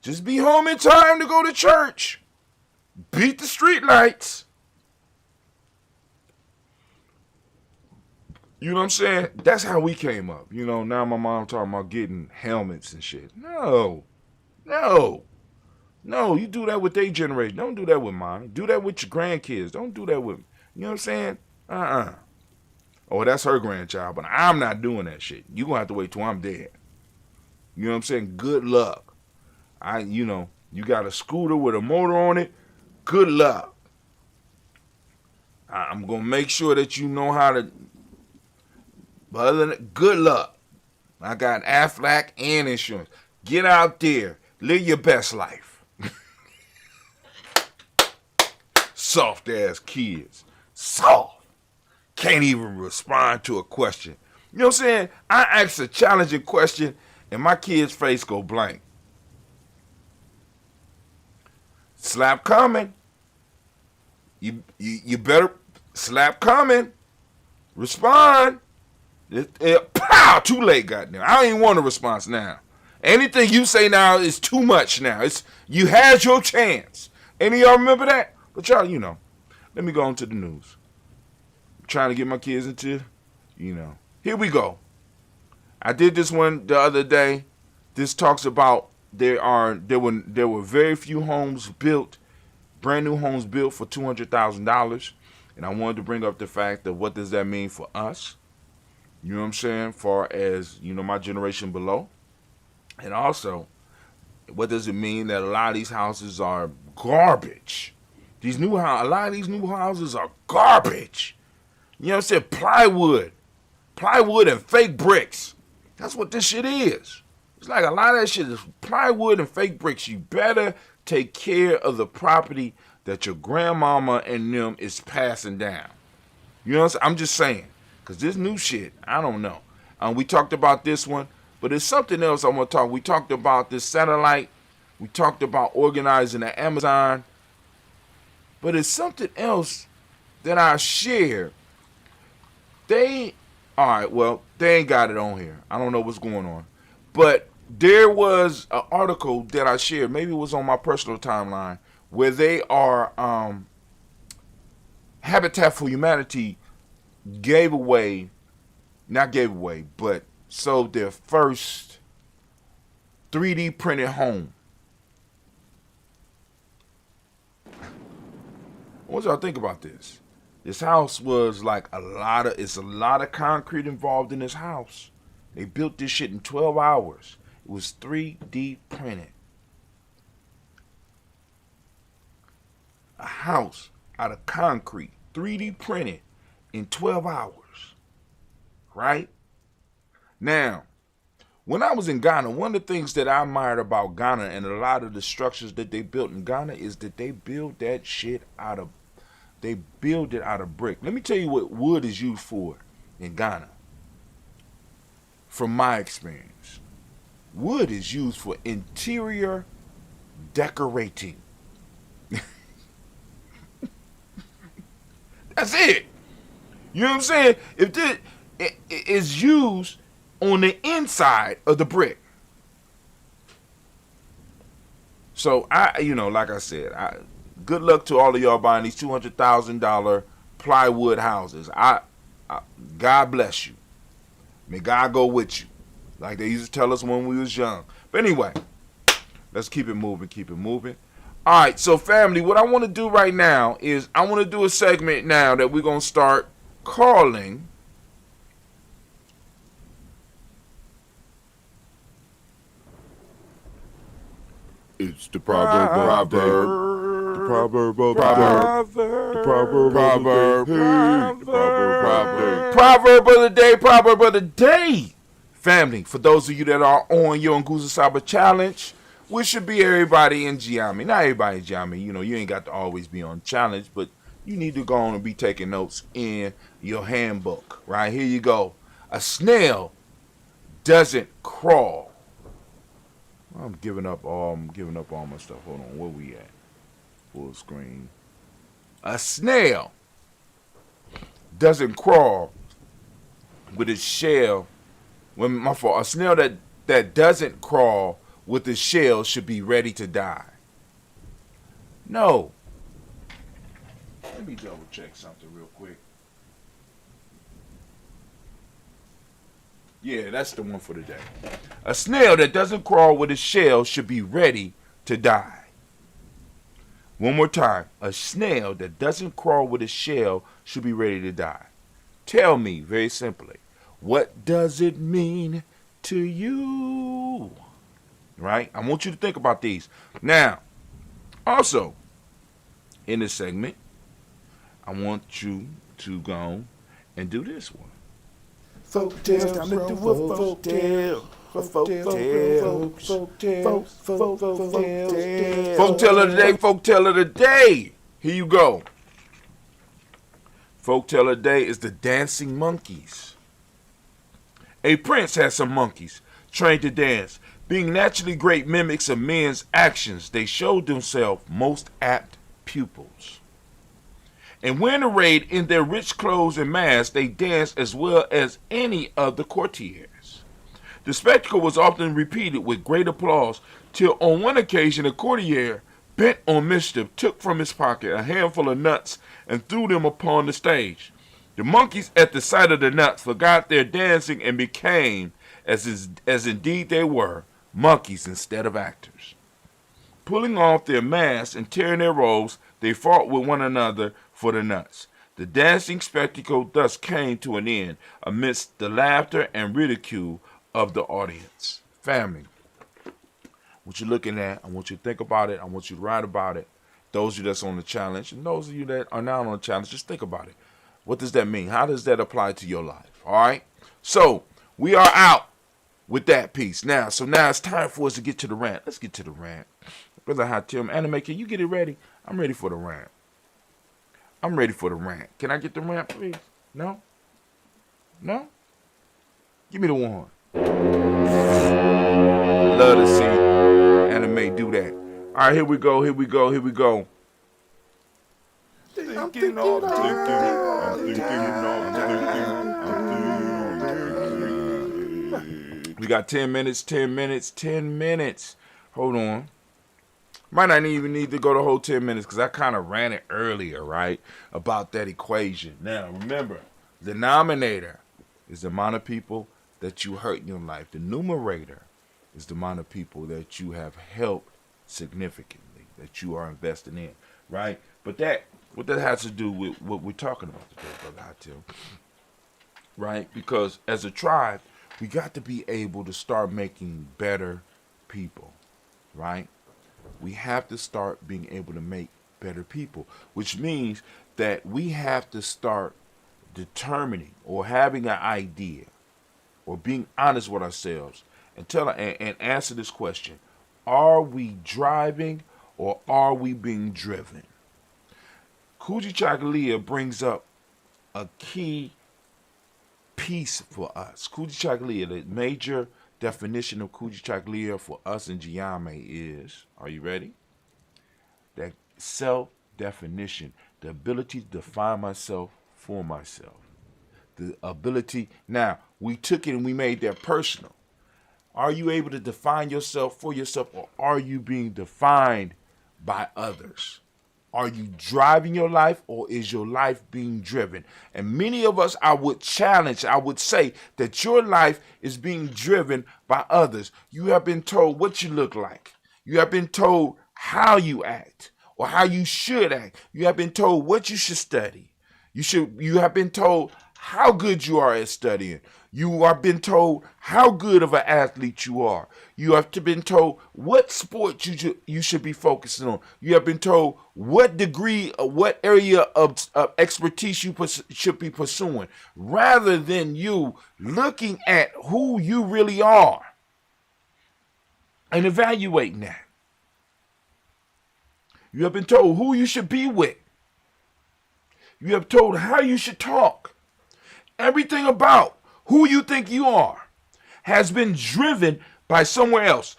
Just be home in time to go to church. Beat the street lights. You know what I'm saying? That's how we came up. You know, now my mom talking about getting helmets and shit. No, you do that with their generation. Don't do that with mine. Do that with your grandkids. Don't do that with me. You know what I'm saying? Oh, that's her grandchild, but I'm not doing that shit. You gonna have to wait till I'm dead. You know what I'm saying? Good luck. You got a scooter with a motor on it. Good luck. I'm gonna make sure that you know how to. But other than that, good luck. I got Aflac and insurance. Get out there. Live your best life. Soft ass kids. Soft. Can't even respond to a question. You know what I'm saying? I ask a challenging question and my kid's face go blank. Slap coming. You better slap coming. Respond. Pow! Too late, goddamn. I don't even want a response now. Anything you say now is too much now. You had your chance. Any of y'all remember that? But y'all, let me go on to the news. I'm trying to get my kids into, Here we go. I did this one the other day. This talks about there were very few homes built, brand new homes built for $200,000. And I wanted to bring up the fact of what does that mean for us? You know what I'm saying? Far as, my generation below. And also, what does it mean that a lot of these houses are garbage? A lot of these new houses are garbage. You know what I'm saying? Plywood and fake bricks. That's what this shit is. It's like a lot of that shit is plywood and fake bricks. You better take care of the property that your grandmama and them is passing down. You know what I'm saying? I'm just saying. Because this new shit, I don't know. We talked about this one, but it's something else I want to talk. We talked about this satellite. We talked about organizing the Amazon. But it's something else that I share. They ain't got it on here. I don't know what's going on. But there was an article that I shared, maybe it was on my personal timeline, where they are, Habitat for Humanity sold their first 3D printed home. What y'all think about this? This house was like it's a lot of concrete involved in this house. They built this shit in 12 hours. It was 3D printed. A house out of concrete, 3D printed in 12 hours. Right? Now, when I was in Ghana, one of the things that I admired about Ghana and a lot of the structures that they built in Ghana is that they build that shit out of brick. Let me tell you what wood is used for in Ghana. From my experience, wood is used for interior decorating. That's it. You know what I'm saying? If this it is used on the inside of the brick. So like I said, good luck to all of y'all buying these $200,000 plywood houses. God bless you. May God go with you. Like they used to tell us when we was young. But anyway, let's keep it moving. All right, so family, what I want to do right now is I want to do a segment now that we're going to start calling It's the proverb of the day. Family, for those of you that are on your Nguza Saba challenge, which should be everybody in Giami. Not everybody in Giami, you ain't got to always be on challenge, but you need to go on and be taking notes in your handbook. Right, here you go. A snail doesn't crawl. I'm giving up all my stuff. Hold on, where we at? Full screen. A snail doesn't crawl with its shell. A snail that doesn't crawl with its shell should be ready to die. No. Let me double check something real quick. Yeah, that's the one for today. A snail that doesn't crawl with its shell should be ready to die. One more time. A snail that doesn't crawl with its shell should be ready to die. Tell me, very simply, what does it mean to you? Right? I want you to think about these. Now, also, in this segment, I want you to go and do this one. Folk tales, time to do a folk tale. Folk tale of the day, folk tale of the day. Here you go. Folk tale of the day is the dancing monkeys. A prince had some monkeys trained to dance. Being naturally great mimics of men's actions, they showed themselves most apt pupils. And when arrayed in their rich clothes and masks, they danced as well as any of the courtiers. The spectacle was often repeated with great applause, till on one occasion a courtier, bent on mischief, took from his pocket a handful of nuts and threw them upon the stage. The monkeys, at the sight of the nuts, forgot their dancing and became, as indeed they were, monkeys instead of actors. Pulling off their masks and tearing their robes, they fought with one another for the nuts. The dancing spectacle thus came to an end amidst the laughter and ridicule of the audience. Family, what you're looking at, I want you to think about it. I want you to write about it. Those of you that's on the challenge, and those of you that are not on the challenge, just think about it. What does that mean? How does that apply to your life? All right? So, we are out with that piece. Now it's time for us to get to the rant. Let's get to the rant. Brother Hatim, Anime, can you get it ready? I'm ready for the rant. Can I get the rant, please? No? Give me the one. Love to see Anime do that. All right, here we go. We got 10 minutes. Hold on. Might not even need to go the whole 10 minutes because I kind of ran it earlier, right? About that equation. Now, remember, the denominator is the amount of people that you hurt in your life. The numerator is the amount of people that you have helped significantly, that you are investing in, right? But What that has to do with what we're talking about today, Brother Hatil. Right? Because as a tribe, we got to be able to start making better people. Right? We have to start being able to make better people, which means that we have to start determining or having an idea or being honest with ourselves and answer this question. Are we driving or are we being driven? Kujichagulia brings up a key piece for us. Kujichagulia, the major definition of Kujichagulia for us in Giame is, are you ready? That self-definition, the ability to define myself for myself. The ability, now, we took it and we made that personal. Are you able to define yourself for yourself, or are you being defined by others? Are you driving your life, or is your life being driven? And many of us, I would say that your life is being driven by others. You have been told what you look like. You have been told how you act or how you should act. You have been told what you should study. You have been told how good you are at studying. You have been told how good of an athlete you are. You have been told what sport you should be focusing on. You have been told what degree or what area of expertise you should be pursuing, rather than you looking at who you really are and evaluating that. You have been told who you should be with. You have told how you should talk. Everything about who you think you are has been driven by someone else.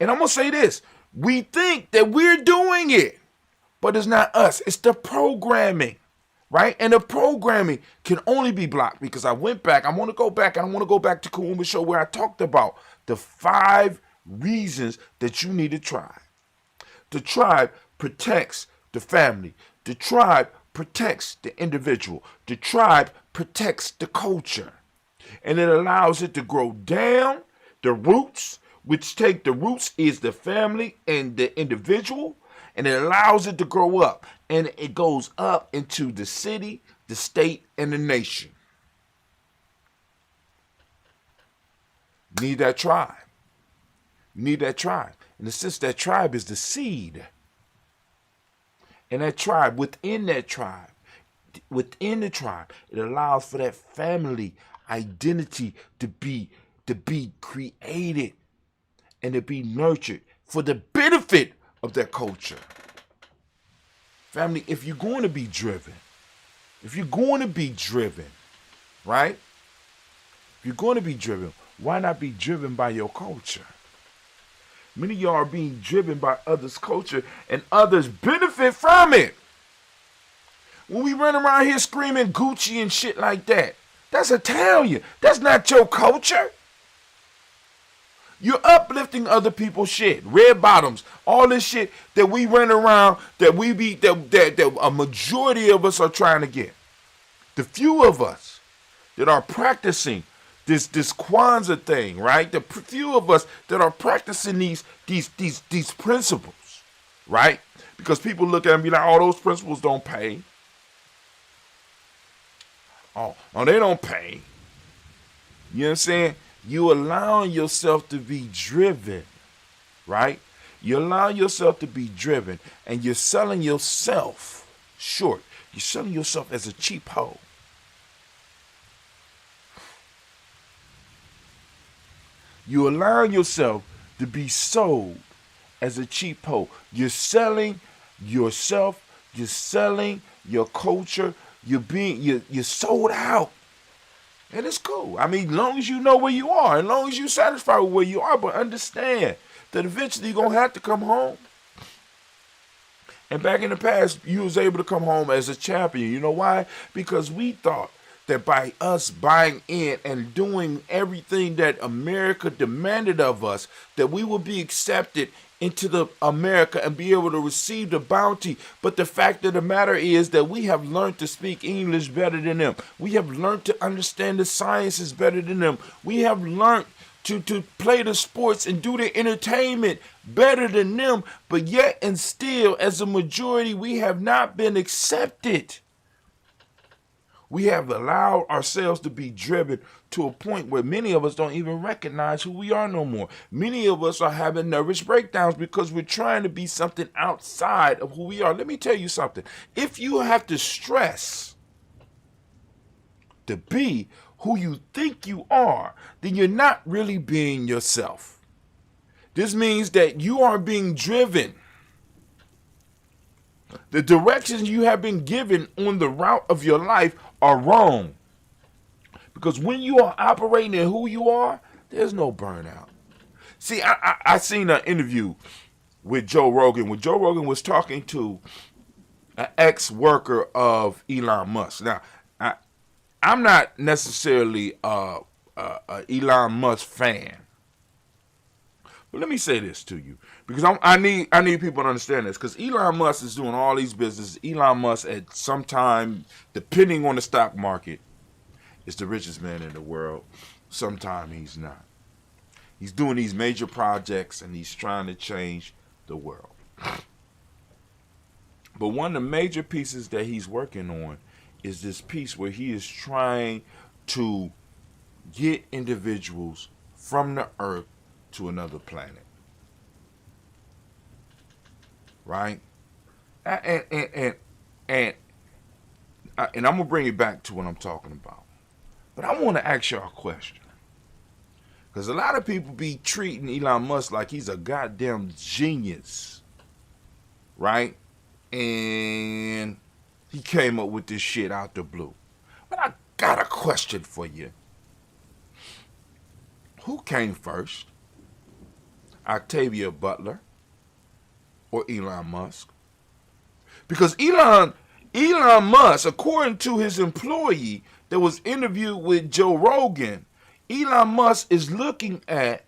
And I'm going to say this. We think that we're doing it, but it's not us. It's the programming, right? And the programming can only be blocked because I went back. I want to go back to Kuumba Show where I talked about the 5 reasons that you need a tribe. The tribe protects the family. The tribe protects the individual. The tribe protects the culture. And it allows it to grow down the roots, which take the roots is the family and the individual, and it allows it to grow up. And it goes up into the city, the state, and the nation. Need that tribe. Need that tribe. In the sense that tribe is the seed. And that tribe, within the tribe, it allows for that family identity to be created and to be nurtured for the benefit of their culture. Family, if you're going to be driven, right? If you're going to be driven, why not be driven by your culture? Many of y'all are being driven by others' culture, and others benefit from it. When we run around here screaming Gucci and shit like that, that's Italian. That's not your culture. You're uplifting other people's shit. Red bottoms, all this shit that we run around, that a majority of us are trying to get. The few of us that are practicing this Kwanzaa thing, right? The few of us that are practicing these principles, right? Because people look at them and be like, oh, those principles don't pay. Oh, no, they don't pay. You know what I'm saying? You allowing yourself to be driven, right? You allow yourself to be driven, and you're selling yourself short. You're selling yourself as a cheap hoe. You allow yourself to be sold as a cheap hoe. You're selling yourself. You're selling your culture. You're sold out. And it's cool. I mean, as long as you know where you are, as long as you're satisfied with where you are, but understand that eventually you're going to have to come home. And back in the past, you was able to come home as a champion. You know why? Because we thought that by us buying in and doing everything that America demanded of us, that we would be accepted into the America and be able to receive the bounty. But the fact of the matter is that we have learned to speak English better than them. We have learned to understand the sciences better than them. We have learned to play the sports and do the entertainment better than them, but yet and still, as a majority, we have not been accepted. We have allowed ourselves to be driven to a point where many of us don't even recognize who we are no more. Many of us are having nervous breakdowns because we're trying to be something outside of who we are. Let me tell you something. If you have to stress to be who you think you are, then you're not really being yourself. This means that you are being driven. The directions you have been given on the route of your life are wrong. Because when you are operating in who you are, there's no burnout. See, I seen an interview with Joe Rogan when Joe Rogan was talking to an ex-worker of Elon Musk. Now, I'm not necessarily a Elon Musk fan. But let me say this to you, because I need people to understand this, because Elon Musk is doing all these businesses. Elon Musk, at some time, depending on the stock market, is the richest man in the world. Sometime he's not. He's doing these major projects, and he's trying to change the world. But one of the major pieces that he's working on is this piece where he is trying to get individuals from the earth to another planet, right? And I'm gonna bring it back to what I'm talking about, but I want to ask y'all a question, because a lot of people be treating Elon Musk like he's a goddamn genius, right? And he came up with this shit out the blue. But I got a question for you. Who came first? Octavia Butler or Elon Musk? Because Elon Musk, according to his employee that was interviewed with Joe Rogan, Elon Musk is looking at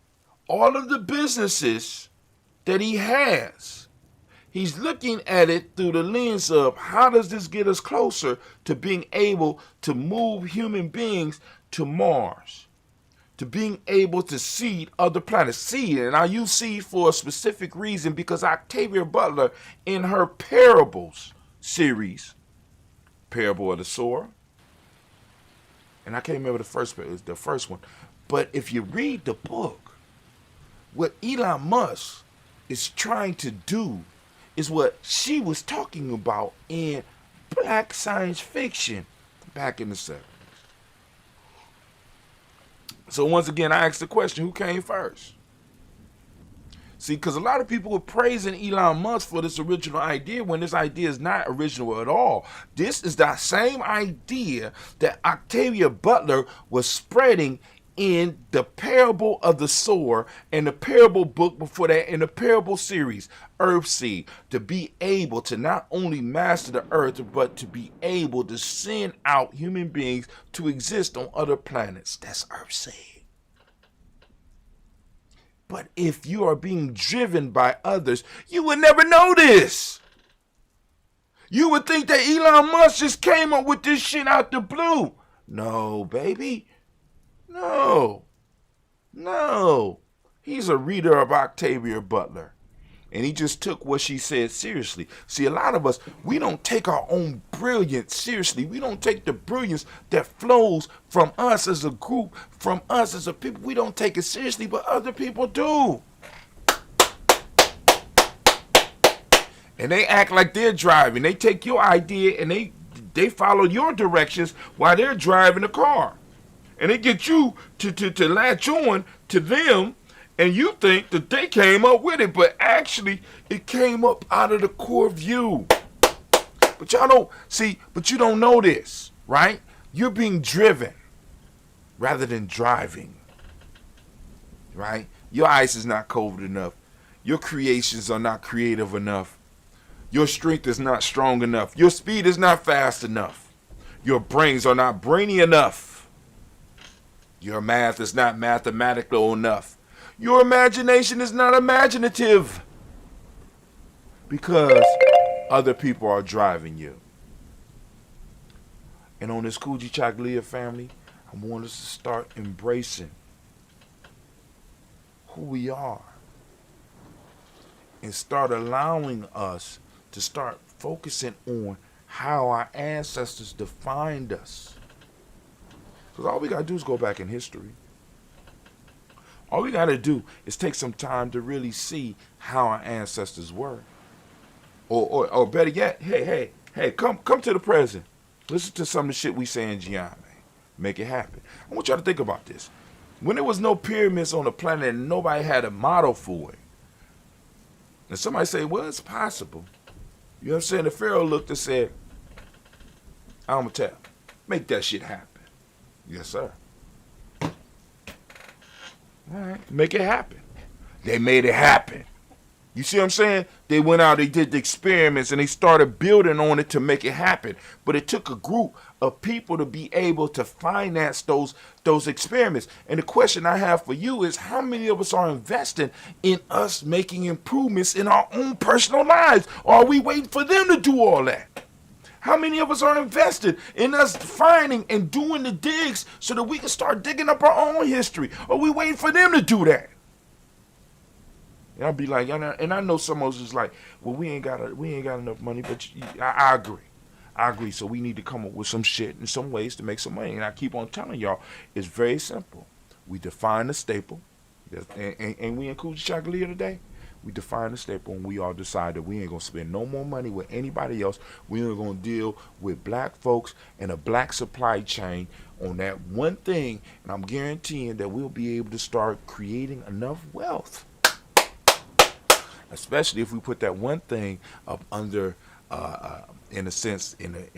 all of the businesses that he has. He's looking at it through the lens of, how does this get us closer to being able to move human beings to Mars? To being able to seed other planets. Seed, and I use seed for a specific reason, because Octavia Butler, in her Parables series, Parable of the Sower, and I can't remember the first one, but if you read the book, what Elon Musk is trying to do is what she was talking about in black science fiction back in the 70s. So once again, I asked the question, who came first? See, because a lot of people were praising Elon Musk for this original idea when this idea is not original at all. This is that same idea that Octavia Butler was spreading in the Parable of the Sower and the Parable book before that, in the Parable series, Earthseed, to be able to not only master the earth, but to be able to send out human beings to exist on other planets. That's Earthseed. But if you are being driven by others, you would never know this. You would think that Elon Musk just came up with this shit out the blue. No, baby. No. He's a reader of Octavia Butler. And he just took what she said seriously. See, a lot of us, we don't take our own brilliance seriously. We don't take the brilliance that flows from us as a group, from us as a people. We don't take it seriously, but other people do. And they act like they're driving. They take your idea and they follow your directions while they're driving the car. And they get you to latch on to them, and you think that they came up with it, but actually it came up out of the core view. But y'all don't see, but you don't know this, right? You're being driven rather than driving, right? Your ice is not cold enough. Your creations are not creative enough. Your strength is not strong enough. Your speed is not fast enough. Your brains are not brainy enough. Your math is not mathematical enough. Your imagination is not imaginative. Because other people are driving you. And on this Kujichagulia family, I want us to start embracing who we are and start allowing us to start focusing on how our ancestors defined us. Because all we got to do is go back in history. All we got to do is take some time to really see how our ancestors were. Or better yet, hey, come to the present. Listen to some of the shit we say in Gian, man. Make it happen. I want y'all to think about this. When there was no pyramids on the planet and nobody had a model for it, and somebody say, well, it's possible. You know what I'm saying? The Pharaoh looked and said, I'm going to tell. Make that shit happen. Yes, sir. All right, make it happen. They made it happen. You see what I'm saying? They went out, they did the experiments, and they started building on it to make it happen. But it took a group of people to be able to finance those experiments. And the question I have for you is, how many of us are investing in us making improvements in our own personal lives? Or are we waiting for them to do all that? How many of us are invested in us finding and doing the digs so that we can start digging up our own history? Or are we waiting for them to do that? And I'll be like, and I know some of us is like, well, we ain't got enough money, but I agree. So we need to come up with some shit and some ways to make some money. And I keep on telling y'all, it's very simple. We define the staple, and we in Kujichagulia today. We define the staple, and we all decide that we ain't gonna spend no more money with anybody else. We ain't gonna deal with black folks and a black supply chain on that one thing. And I'm guaranteeing that we'll be able to start creating enough wealth. Especially if we put that one thing up under, in a sense,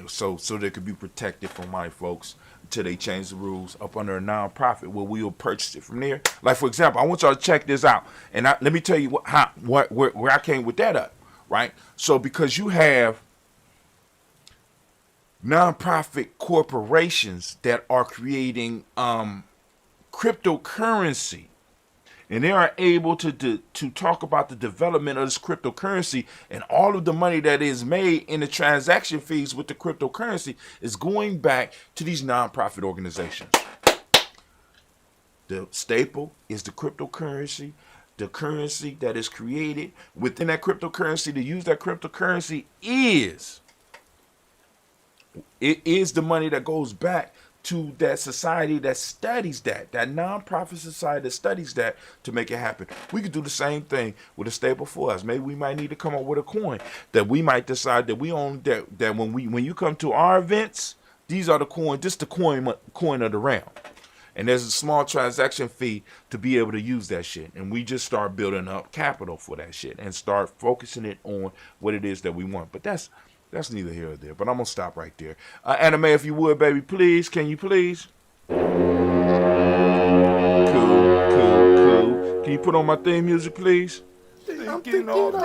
so they could be protected from white folks until they change the rules, up under a non-profit where we'll purchase it from there. Like, for example, I want y'all to check this out, and let me tell you where I came with that up, right? So because you have non-profit corporations that are creating cryptocurrency. And they are able to talk about the development of this cryptocurrency, and all of the money that is made in the transaction fees with the cryptocurrency is going back to these nonprofit organizations. The staple is the cryptocurrency. The currency that is created within that cryptocurrency, to use that cryptocurrency is the money that goes back to that society that studies that nonprofit society that studies that to make it happen. We could do the same thing with a staple for us. Maybe we might need to come up with a coin that we might decide that we own, that when you come to our events, these are the coins, this the coin of the realm. And there's a small transaction fee to be able to use that shit. And we just start building up capital for that shit and start focusing it on what it is that we want. But that's neither here or there, but I'm going to stop right there. Anime, if you would, baby, please. Can you please? Cool. Can you put on my theme music, please? I'm thinking all the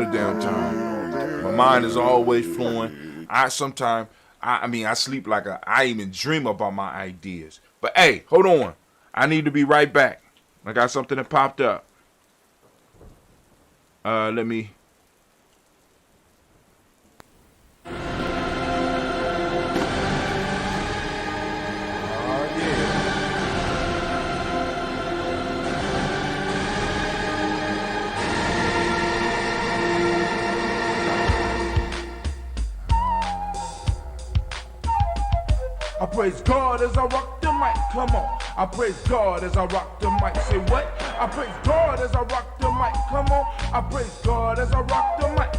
damn time. My mind is always flowing. I sleep like I even dream about my ideas. But hey, hold on. I need to be right back. I got something that popped up. Let me... I praise God as I rock the mic, come on. I praise God as I rock the mic. Say what? I praise God as I rock the mic, come on. I praise God as I rock the mic.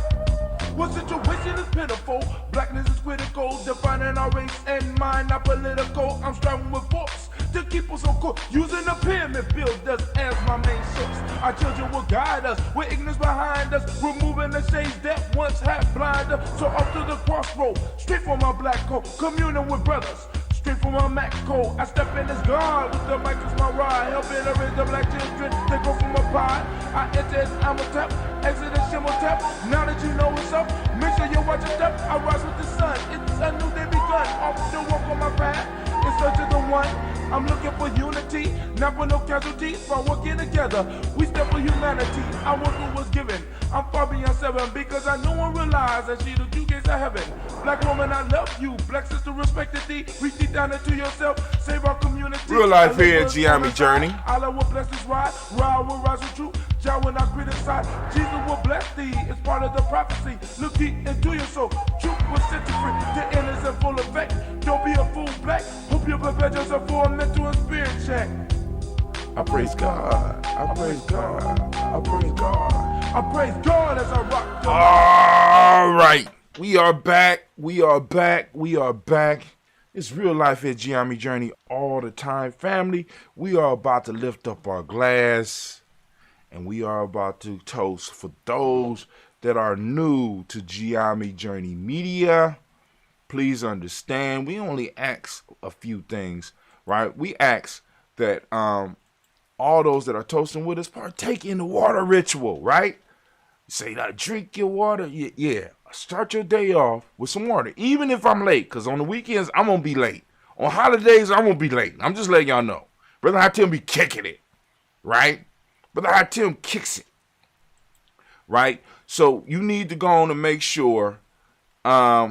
What situation is pitiful? Blackness is critical, defining our race and mind, not political. I'm striving with force to keep us on course, using the pyramid builders as my main source. Our children will guide us with ignorance behind us, removing the shades that once had blinded us. So off to the crossroad, straight for my black coat, communing with brothers. Straight from my Mac code, I step in as God with the mic as my ride, helping to raise the black children. They go from a pod. I enter as Amatep, exit as Shimotep. Now that you know what's up, make sure you watch your step. I rise with the sun. It's a new day begun. Off the walk on my path, in search of the one. I'm looking for unity, not for no casualties. By working together, we stand for humanity. I want what was given. I'm far beyond 7 because I know and realize that she the two gates of heaven. Black woman, I love you. Black sister, respected thee. Reach deep down into yourself. Save our community. Real life here at Giami Journey. Allah will bless us ride will rise with truth. Jah will not criticize. Jesus will bless thee. It's part of the prophecy. Look deep into your soul. Truth will set you free. The end is in full effect. Don't be a fool, black. Hope you prepare yourself for a mental and spirit check. I praise God. I praise God. I praise God. I praise God as I rock. All right. We are back. We are back. We are back. It's real life at Giami Journey all the time. Family, we are about to lift up our glass and we are about to toast for those that are new to Giami Journey Media. Please understand, we only ask a few things, right? We ask that all those that are toasting with us partake in the water ritual, right? Say, now drink your water. Yeah. Start your day off with some water, even if I'm late, because on the weekends, I'm going to be late. On holidays, I'm going to be late. I'm just letting y'all know. Brother Hatim be kicking it, right? Brother Hatim kicks it, right? So you need to go on and make sure, that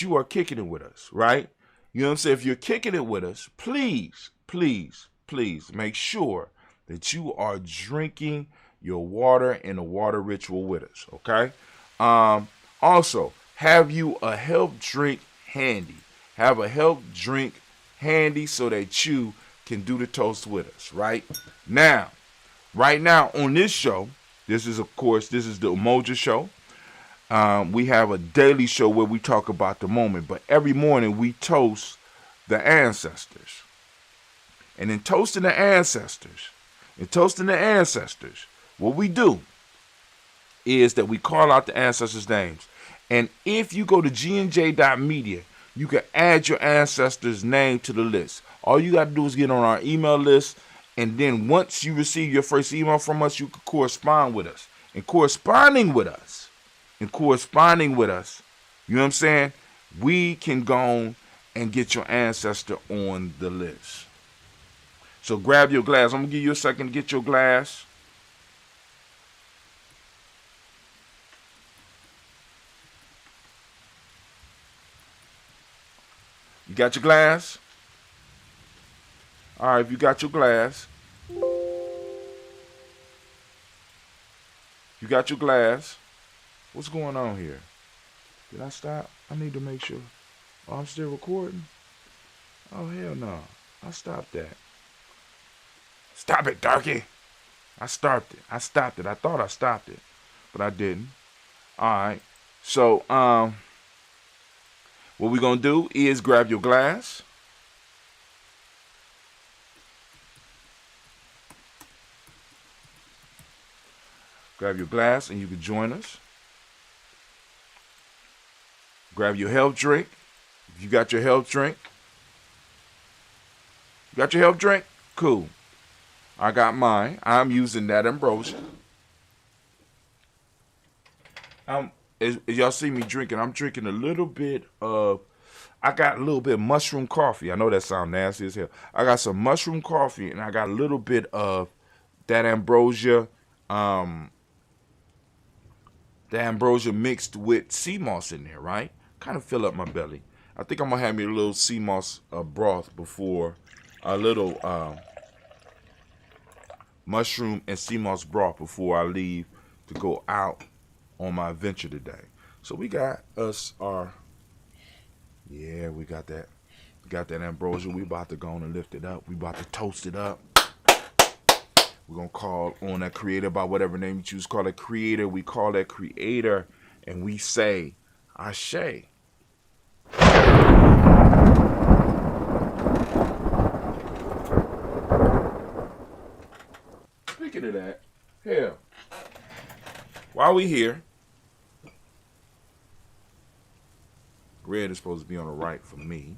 you are kicking it with us, right? You know what I'm saying? If you're kicking it with us, please make sure that you are drinking your water in a water ritual with us, okay? Also, have you a health drink handy. Have a health drink handy so that you can do the toast with us, right? Now, right now on this show, this is the Umoja show. We have a daily show where we talk about the moment, but every morning we toast the ancestors. And in toasting the ancestors, what we do is that we call out the ancestors' names. And if you go to gnj.media, you can add your ancestors' name to the list. All you got to do is get on our email list. And then once you receive your first email from us, you can correspond with us. And corresponding with us, you know what I'm saying? We can go and get your ancestor on the list. So grab your glass. I'm going to give you a second to get your glass. You got your glass? All right, if you got your glass. What's going on here? Did I stop? I need to make sure. Oh, I'm still recording? Oh, hell no. I stopped that. Stop it, Darky. I stopped it. I thought I stopped it, but I didn't. All right. So, what we're going to do is grab your glass. Grab your glass and you can join us. Grab your health drink. If you got your health drink. Cool. I got mine. I'm using that ambrosia. As y'all see me drinking, I'm drinking a little bit of, I got a little bit of mushroom coffee. I know that sounds nasty as hell. I got some mushroom coffee and I got a little bit of that ambrosia, mixed with sea moss in there, right? Kind of fill up my belly. I think I'm gonna have me a little sea moss broth before, a little mushroom and sea moss broth before I leave to go out on my adventure today. So we got us our, we got that ambrosia. We about to go on and lift it up. We about to toast it up. We're going to call on that creator by whatever name you choose. Call it creator. We call that creator and we say, Ashe. Speaking of that, hell, while we here, red is supposed to be on the right for me.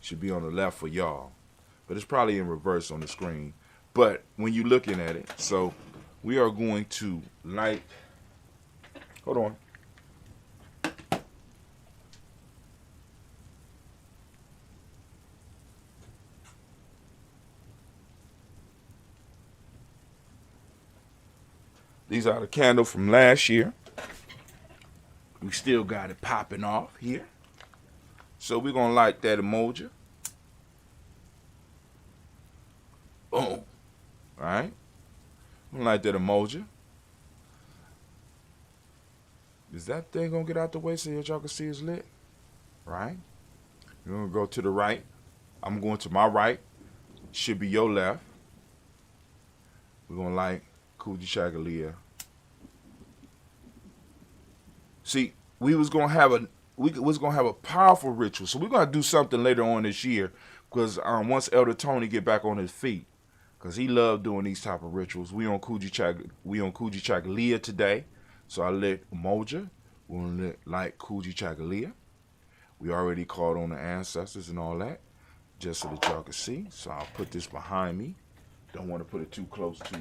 Should be on the left for y'all. But it's probably in reverse on the screen. But when you're looking at it, so we are going to light. Hold on. These are the candles from last year. We still got it popping off here. So we're going to light that Umoja. Boom. All right. I'm going to light that Umoja. Is that thing going to get out the way so y'all can see it's lit? Right. You're going to go to the right. I'm going to my right. Should be your left. We're going to light Kujichagulia. See, we was gonna have a powerful ritual. So we're gonna do something later on this year, because once Elder Tony get back on his feet, because he loved doing these type of rituals. We on Kujichagulia today. So I lit Umoja. We're gonna light Kujichagulia. We already called on the ancestors and all that, just so that y'all can see. So I'll put this behind me. Don't want to put it too close to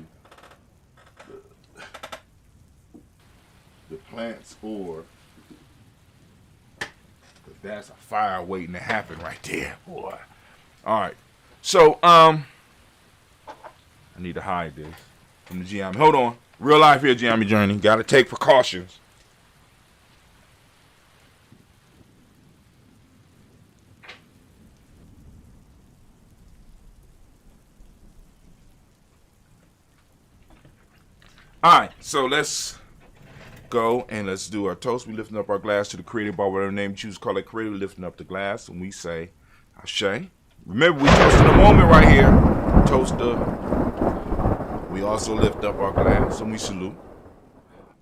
the plants, or that's a fire waiting to happen right there, boy. All right, so I need to hide this from the Giambi. Hold on, real life here, Giambi Journey. Got to take precautions. All right, so let's go and let's do our toast. We lifting up our glass to the Creator by whatever name you choose to call that Creator. We lifting up the glass and we say, Ashe. Remember, we toasting the moment right here. Toaster. We also lift up our glass and we salute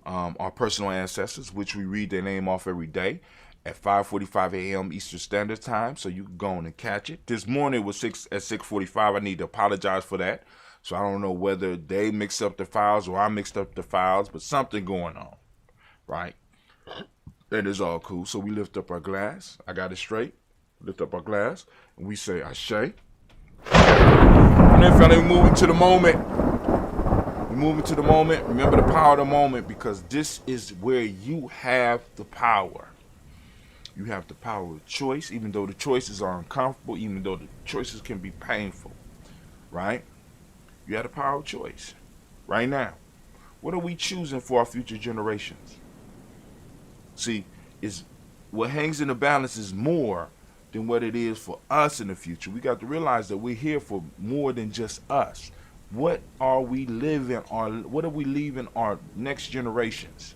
our personal ancestors, which we read their name off every day at 5:45 a.m. Eastern Standard Time. So you can go on and catch it. This morning it was at 6:45. I need to apologize for that. So I don't know whether they mixed up the files or I mixed up the files, but something going on, right? That is all cool. So we lift up our glass. I got it straight. Lift up our glass, and we say Ashe. And then, family, we're moving to the moment. We're moving to the moment. Remember the power of the moment, because this is where you have the power. You have the power of choice, even though the choices are uncomfortable, even though the choices can be painful, right? You have the power of choice right now. What are we choosing for our future generations? See, what hangs in the balance is more than what it is for us in the future. We got to realize that we're here for more than just us. What are we leaving our next generations?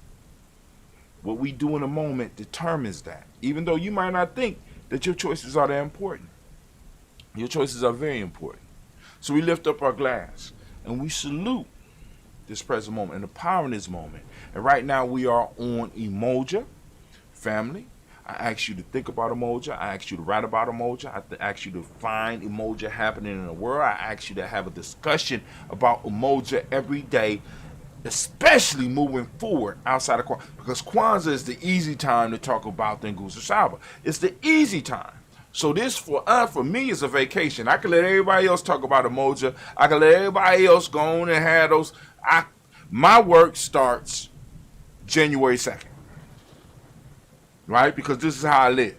What we do in a moment determines that. Even though you might not think that your choices are that important. Your choices are very important. So we lift up our glass and we salute this present moment and the power in this moment. And right now we are on Umoja, family. I ask you to think about Umoja. I ask you to write about Umoja. I ask you to find Umoja happening in the world. I ask you to have a discussion about Umoja every day, especially moving forward outside of Kwanzaa. Because Kwanzaa is the easy time to talk about Nguzo Saba. It's the easy time. So this for me is a vacation. I can let everybody else talk about Umoja. I can let everybody else go on and have those. My work starts January 2nd. Right? Because this is how I live.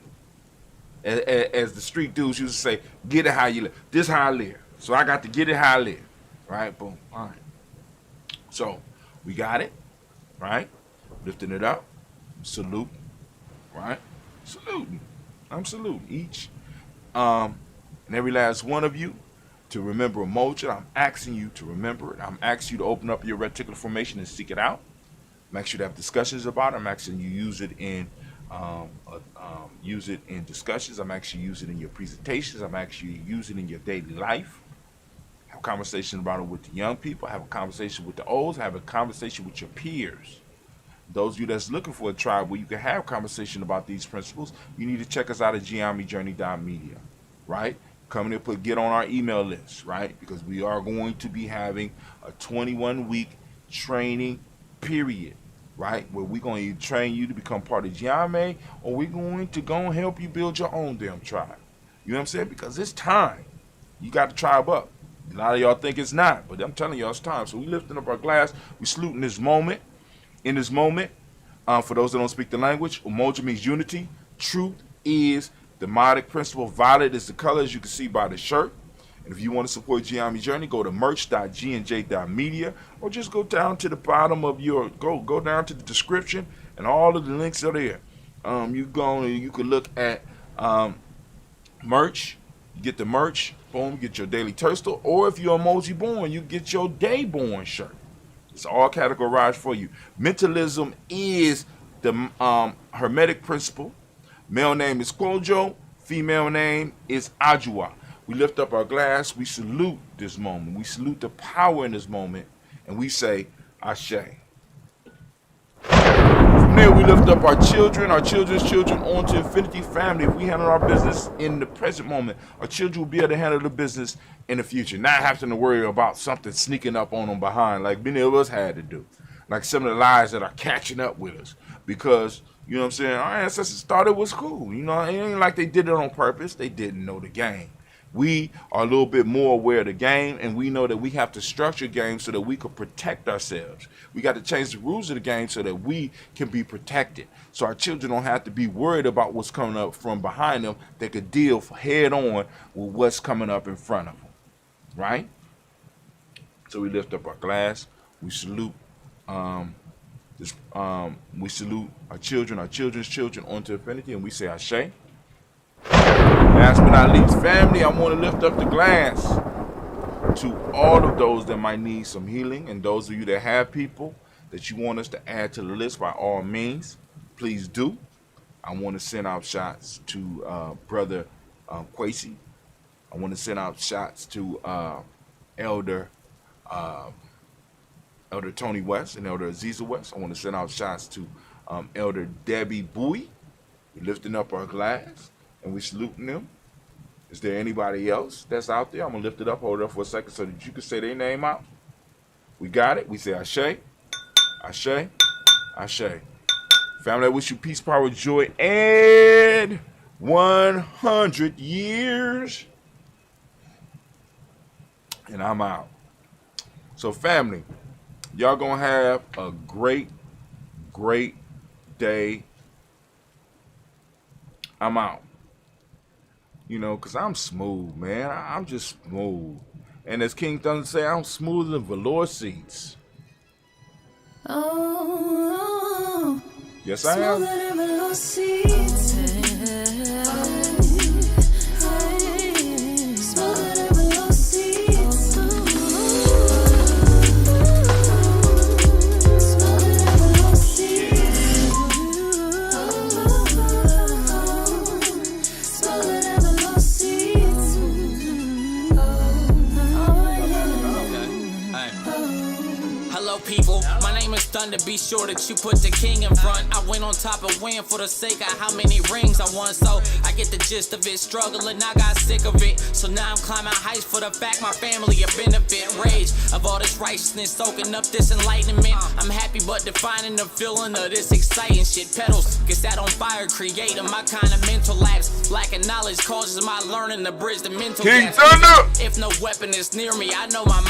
As the street dudes used to say, get it how you live. This is how I live. So I got to get it how I live. Right? Boom. All right. So we got it. Right? Lifting it up. Salute. Right? Saluting. I'm saluting each and every last one of you to remember Umoja. I'm asking you to remember it. I'm asking you to open up your reticular formation and seek it out. I'm asking you to have discussions about it. I'm asking you to use it in discussions. I'm asking you to use it in your presentations. I'm asking you to use it in your daily life. Have a conversation about it with the young people. Have a conversation with the olds. Have a conversation with your peers. Those of you that's looking for a tribe where you can have conversation about these principles, you need to check us out at giamijourney.media, right? Come in and get on our email list, right? Because we are going to be having a 21-week training period, right? Where we're going to either train you to become part of Giame, or we're going to go and help you build your own damn tribe. You know what I'm saying? Because it's time. You got the tribe up. A lot of y'all think it's not, but I'm telling y'all it's time. So we lifting up our glass. We saluting this moment. In this moment, for those that don't speak the language, Umoja means unity. Truth is the demonic principle. Violet is the color, as you can see by the shirt. And if you want to support Giammi's Journey, go to merch.gnj.media, or just go down to the bottom of your, go down to the description, and all of the links are there. You can look at merch, you get the merch, boom, get your daily Turstal, or if you're emoji born, you get your day born shirt. It's all categorized for you. Mentalism is the Hermetic principle. Male name is Kojo, female name is Ajua. We lift up our glass, we salute this moment, we salute the power in this moment, and we say, Ashe. From there, we lift up our children, our children's children, on to infinity. Family. If we handle our business in the present moment, our children will be able to handle the business in the future, not having to worry about something sneaking up on them behind like many of us had to do, like some of the lies that are catching up with us. Because, you know what I'm saying, our ancestors thought it was cool. You know, it ain't like they did it on purpose. They didn't know the game. We are a little bit more aware of the game, and we know that we have to structure games so that we can protect ourselves. We got to change the rules of the game so that we can be protected. So our children don't have to be worried about what's coming up from behind them. They could deal head on with what's coming up in front of them, right? So we lift up our glass. We salute we salute our children, our children's children, onto infinity, and we say Ashe. Last but not least, family, I want to lift up the glass to all of those that might need some healing, and those of you that have people that you want us to add to the list, by all means, please do. I want to send out shots to Brother Kwesi. I want to send out shots to Elder Tony West and Elder Aziza West. I want to send out shots to Elder Debbie Bowie. We're lifting up our glass and we saluting them. Is there anybody else that's out there? I'm going to lift it up, hold it up for a second so that you can say their name out. We got it. We say Ashe, Ashe, Ashe. Family, I wish you peace, power, joy, and 100 years. And I'm out. So family, y'all gonna have a great, great day. I'm out. You know, because I'm smooth, man. I'm just smooth. And as King Thunder say, I'm smoother than velour seats. Oh, yes, I am. smoother than velour seats. Smoother than velour seats. Smoother than velour seats. Smoother than velour seats. Hello, people. My name is Thunder. Be sure that you put the king in front. I went on top and win for the sake of how many rings I won. So I get the gist of it. Struggling, I got sick of it. So now I'm climbing heights for the fact my family a benefit. Rage of all this righteousness, soaking up this enlightenment. I'm happy but defining the feeling of this exciting shit. Pedals, get that on fire, creating my kind of mental lapse. Lack of knowledge causes my learning to bridge the mental King gaps. Thunder! If no weapon is near me, I know my mind.